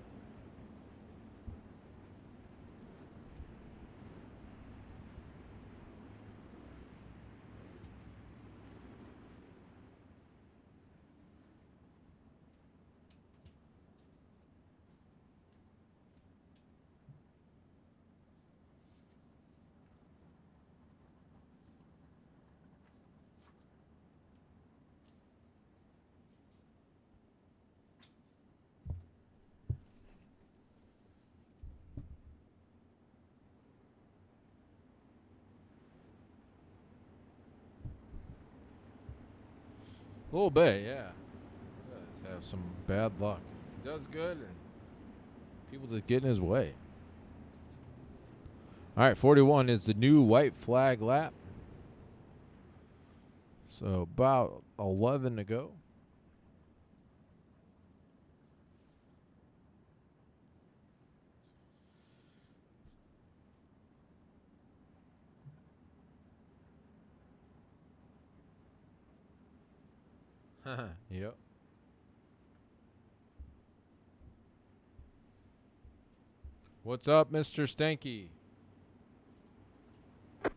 A little bit, yeah. He does have some bad luck. He does good, and people just get in his way. All right, 41 is the new white flag lap. So about 11 to go. Yep. What's up, Mr. Stanky?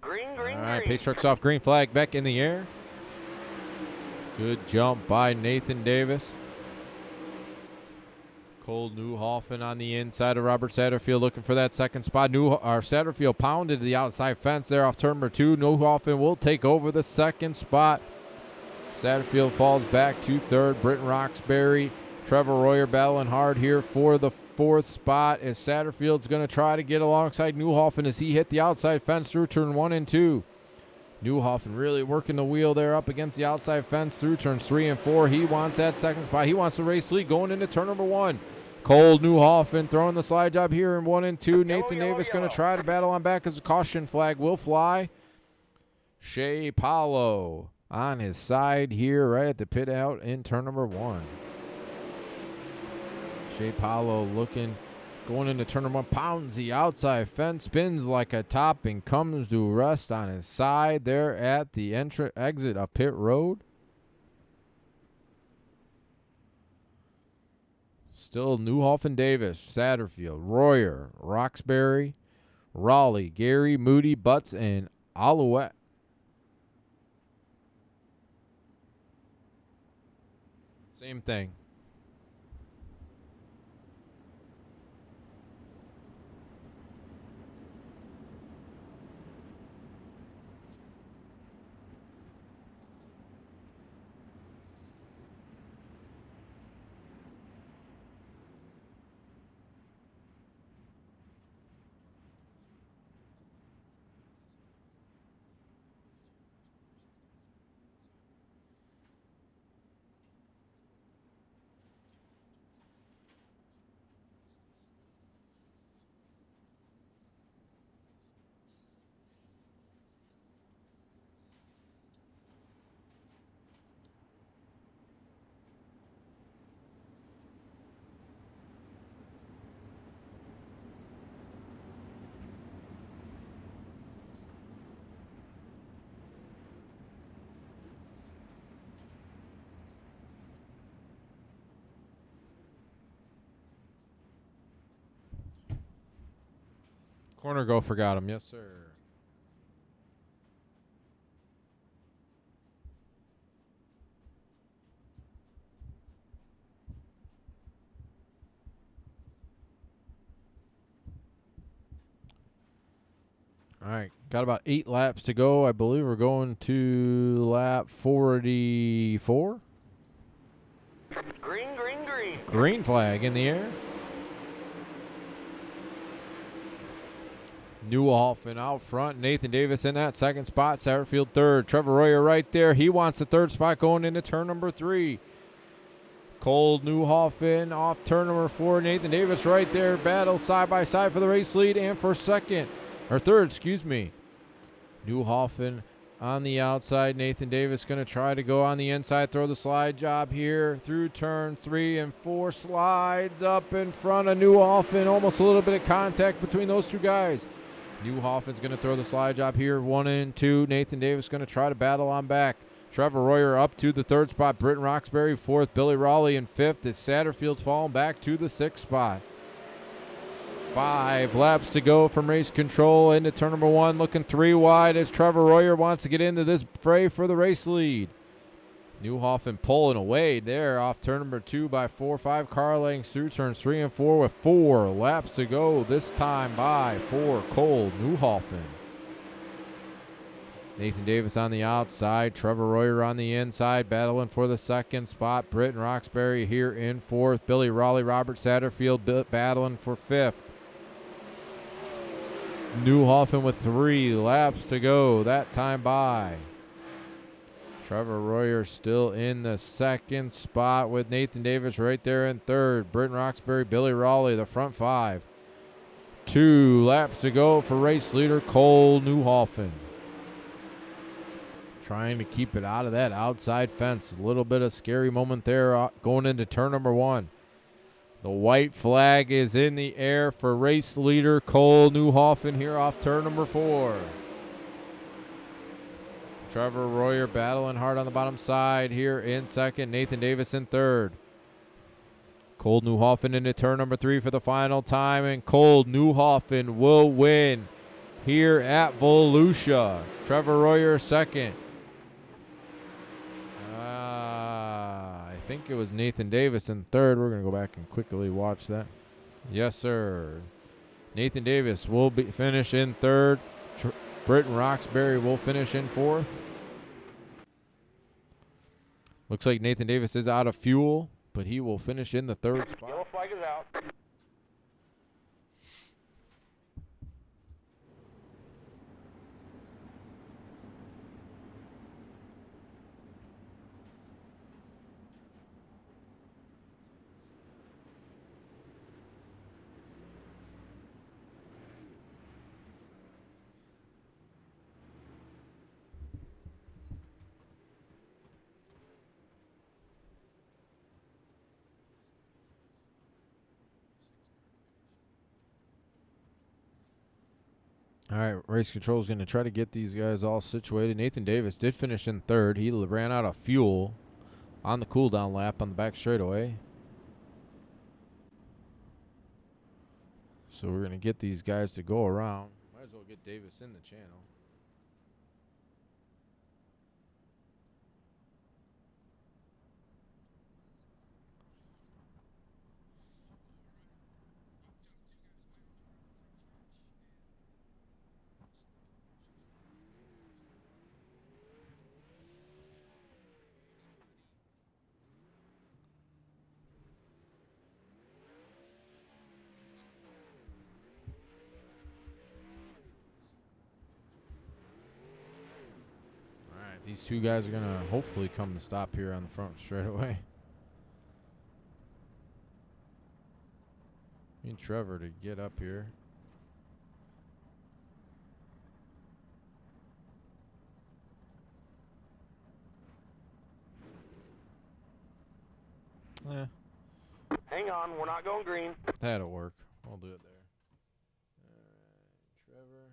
Green, All green, right, green. pace truck's off. Green flag back in the air. Good jump by Nathan Davis. Cole Newhoffen on the inside of Robert Satterfield looking for that 2nd spot. Satterfield pounded the outside fence there off turn number 2. Newhoffen will take over the 2nd spot. Satterfield falls back to 3rd. Britton Roxbury, Trevor Royer battling hard here for the 4th spot as Satterfield's going to try to get alongside Newhoffen as he hit the outside fence through turn 1 and 2. Newhoffen really working the wheel there up against the outside fence through turns 3 and 4. He wants that 2nd spot. He wants the race lead going into turn number 1. Cole Newhoffen throwing the slide job here in 1 and 2. Nathan Davis going to try to battle on back as the caution flag will fly. Shea Paulo on his side here right at the pit out in turn number 1. Shea Paulo looking, going into turn number 1, pounds the outside fence, spins like a top, and comes to rest on his side there at the exit of pit road. Still Newhoffen, Davis, Satterfield, Royer, Roxbury, Raleigh, Gary, Moody, Butts, and Alouette. Same thing. Corner gopher got him. Yes, sir. All right, got about 8 laps to go. I believe we're going to lap 44. Green, green, green. Green flag in the air. Newhoffen out front. Nathan Davis in that second spot. Satterfield third. Trevor Royer right there. He wants the third spot going into turn number 3. Cole Newhoffen off turn number 4. Nathan Davis right there. Battle side by side for the race lead and for second. Or third, excuse me. Newhoffen on the outside. Nathan Davis going to try to go on the inside. Throw the slide job here through turn 3 and 4. Slides up in front of Newhoffen. Almost a little bit of contact between those two guys. Newhoffen's going to throw the slide job here. 1 and 2. Nathan Davis going to try to battle on back. Trevor Royer up to the 3rd spot. Britton Roxbury 4th. Billy Raleigh in 5th. As Satterfield's falling back to the 6th spot. 5 laps to go from race control into turn number 1. Looking 3 wide as Trevor Royer wants to get into this fray for the race lead. Newhoffen pulling away there off turn number 2 by 4-5 car lengths through turns 3 and 4 with 4 laps to go. This time by 4 Cole Newhoffen. Nathan Davis on the outside. Trevor Royer on the inside battling for the 2nd spot. Britton Roxbury here in 4th. Billy Raleigh, Robert Satterfield battling for 5th. Newhoffen with 3 laps to go. That time by. Trevor Royer still in the 2nd spot with Nathan Davis right there in 3rd. Britton Roxbury, Billy Raleigh, the front 5. 2 laps to go for race leader Cole Newhoffen. Trying to keep it out of that outside fence. A little bit of scary moment there going into turn number 1. The white flag is in the air for race leader Cole Newhoffen here off turn number 4. Trevor Royer battling hard on the bottom side here in 2nd. Nathan Davis in 3rd. Cole Newhoffen into turn number 3 for the final time, and Cole Newhoffen will win here at Volusia. Trevor Royer 2nd. I think it was Nathan Davis in 3rd. We're going to go back and quickly watch that. Yes, sir. Nathan Davis will finish in 3rd. Britton Roxbury will finish in 4th. Looks like Nathan Davis is out of fuel, but he will finish in the 3rd spot. Yellow flag is out. All right, race control is going to try to get these guys all situated. Nathan Davis did finish in 3rd. He ran out of fuel on the cool-down lap on the back straightaway. So we're going to get these guys to go around. Might as well get Davis in the channel. These two guys are going to hopefully come to stop here on the front straightaway. Need Trevor to get up here. Yeah. Hang on, we're not going green. That'll work. I'll do it there. Trevor.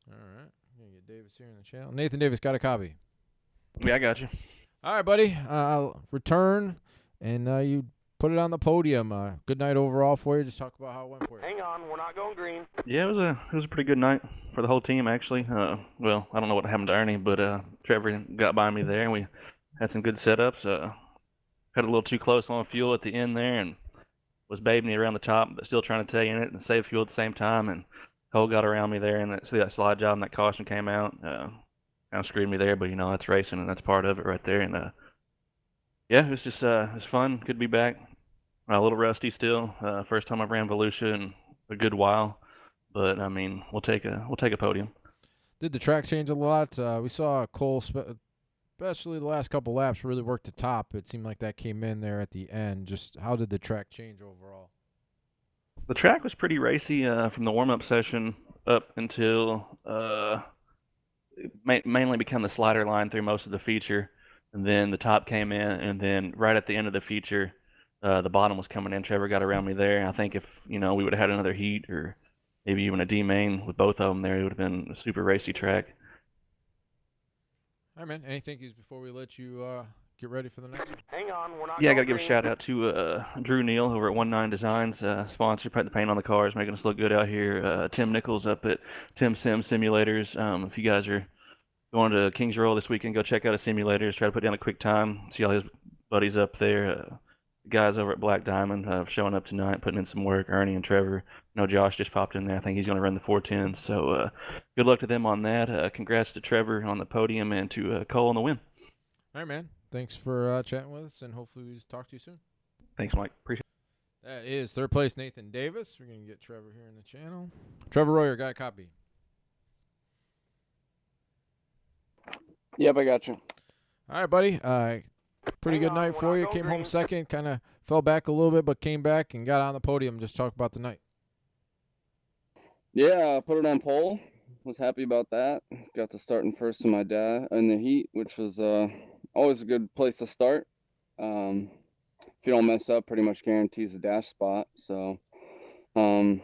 All right. I'm going to get Davis here in the channel. Nathan Davis got a copy. Yeah, I got you. All right, buddy. Return, and you put it on the podium. Good night overall for you. Just talk about how it went for you. Hang on, we're not going green. Yeah, it was a pretty good night for the whole team actually. Well, I don't know what happened to Ernie, but Trevor got by me there, and we had some good setups. Had a little too close on fuel at the end there, and was babying me around the top, but still trying to stay in it and save fuel at the same time. And Cole got around me there, and see that slide job and that caution came out. Kind of screwed me there, but that's racing, and that's part of it right there. And yeah, it was just it was fun. Good to be back. A little rusty still. First time I've ran Volusia in a good while, but I mean, we'll take a podium. Did the track change a lot? We saw Cole, especially the last couple laps, really work the top. It seemed like that came in there at the end. Just how did the track change overall? The track was pretty racy from the warm-up session up until mainly become the slider line through most of the feature, and then the top came in, and then right at the end of the feature, the bottom was coming in. Trevor got around me there. I think if we would have had another heat or maybe even a D main with both of them there, it would have been a super racy track. All right, man. Any thank-yous before we let you get ready for the next one? Hang on, we're not Yeah, I going gotta give a green. shout out to Drew Neal over at 19 Designs, sponsor, putting the paint on the cars, making us look good out here. Tim Nichols up at Tim Sim Simulators. If you guys are going to Kings Royal this weekend, go check out his simulators. Try to put down a quick time. See all his buddies up there. The guys over at Black Diamond showing up tonight, putting in some work. Ernie and Trevor. No, Josh just popped in there. I think he's going to run the 410s. So good luck to them on that. Congrats to Trevor on the podium and to Cole on the win. All right, man. Thanks for chatting with us, and hopefully we talk to you soon. Thanks, Mike. Appreciate it. That is third place Nathan Davis. We're going to get Trevor here in the channel. Trevor Royer, got a copy. Yep, I got you. All right, buddy. Pretty Hang good on, night we're for not you. going Came home green. second, kind of fell back a little bit, but came back and got on the podium. Just talk about the night. Yeah, I put it on pole. Was happy about that. Got to starting first in my dad in the heat, which was always a good place to start. If you don't mess up, pretty much guarantees a dash spot. So, I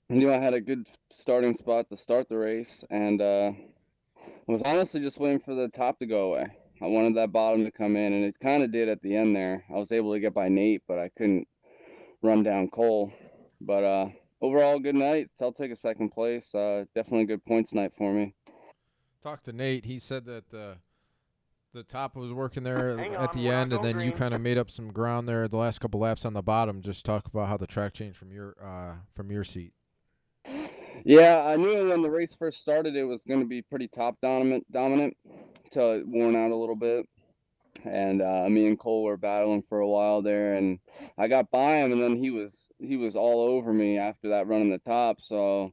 had a good starting spot to start the race, and I was honestly just waiting for the top to go away. I wanted that bottom to come in, and it kind of did at the end there. I was able to get by Nate, but I couldn't run down Cole. But overall, good night. I'll take a second place. Definitely a good points night for me. Talked to Nate. He said that the top was working there Hang at on, the we're not end, and going then you green. kind of made up some ground there the last couple laps on the bottom. Just talk about how the track changed from your seat. Yeah, I knew when the race first started it was going to be pretty top dominant until it worn out a little bit. And me and Cole were battling for a while there, and I got by him, and then he was all over me after that run in the top. So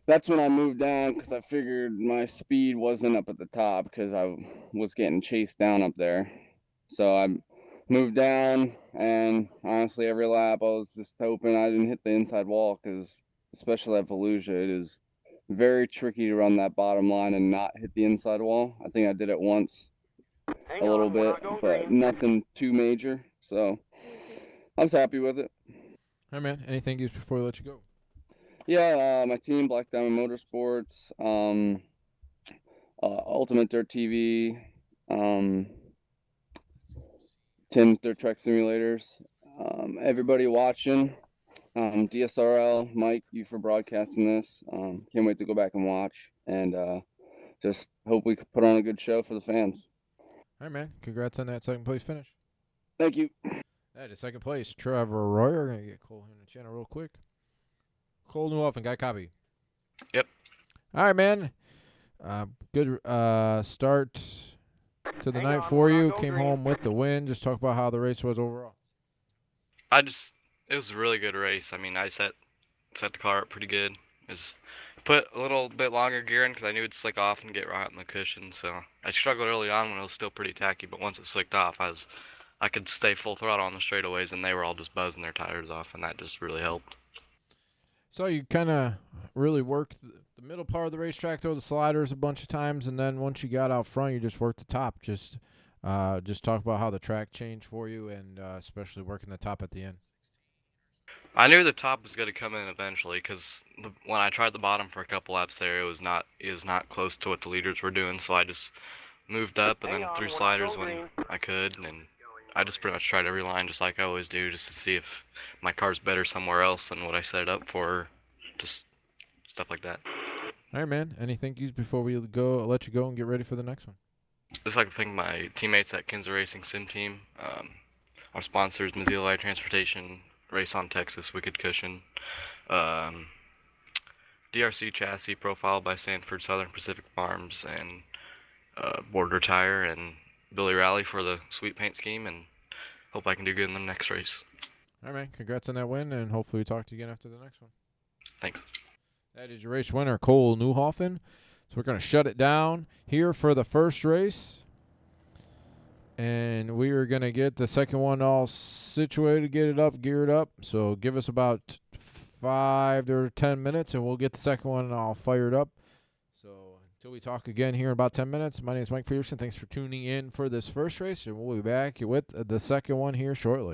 that's when I moved down because I figured my speed wasn't up at the top because I was getting chased down up there. So I moved down, and honestly, every lap I was just hoping I didn't hit the inside wall because, especially at Volusia, it is very tricky to run that bottom line and not hit the inside wall. I think I did it once, Hang a little on, we're bit, not going but green. nothing too major. So I was happy with it. All right, man. Anything else before we let you go? Yeah, my team, Black Diamond Motorsports, Ultimate Dirt TV, Tim's Dirt Track Simulators, everybody watching, DSRL, Mike, you for broadcasting this. Can't wait to go back and watch, and just hope we could put on a good show for the fans. All right, man. Congrats on that second place finish. Thank you. That is second place. Trevor Royer. Gonna get Cole here in the channel real quick. Cole Newhoffen, got a copy. Yep. All right, man. Good start to the Hang night on, for we're not you. going Came green. home with the win. Just talk about how the race was overall. It was a really good race. I mean, I set the car up pretty good. Put a little bit longer gear in because I knew it'd slick off and get right in the cushion. So I struggled early on when it was still pretty tacky, but once it slicked off, I could stay full throttle on the straightaways, and they were all just buzzing their tires off, and that just really helped. So you kind of really worked the middle part of the racetrack, throw the sliders a bunch of times, and then once you got out front, you just worked the top. Just talk about how the track changed for you, and especially working the top at the end. I knew the top was going to come in eventually because when I tried the bottom for a couple laps there, it was not close to what the leaders were doing. So I just moved up and Hang then on, threw we're not sliders going when green. I could, and I just pretty much tried every line just like I always do, just to see if my car's better somewhere else than what I set it up for, just stuff like that. All right, man. Any thank yous before we go? I'll let you go and get ready for the next one. Just like to thank my teammates at Kinza Racing Sim Team, our sponsors, Mozilla Light Transportation, Race on Texas, Wicked Cushion, DRC Chassis Profile by Sanford Southern Pacific Farms, and Border Tire and Billy Rally for the sweet paint scheme, and hope I can do good in the next race. All right, man. Congrats on that win, and hopefully we talk to you again after the next one. Thanks. That is your race winner, Cole Newhoffen. So we're going to shut it down here for the first race. And we are going to get the second one all situated, get it up, geared up. So give us about 5 to 10 minutes, and we'll get the second one all fired up. So until we talk again here in about 10 minutes, my name is Mike Peterson. Thanks for tuning in for this first race, and we'll be back with the second one here shortly.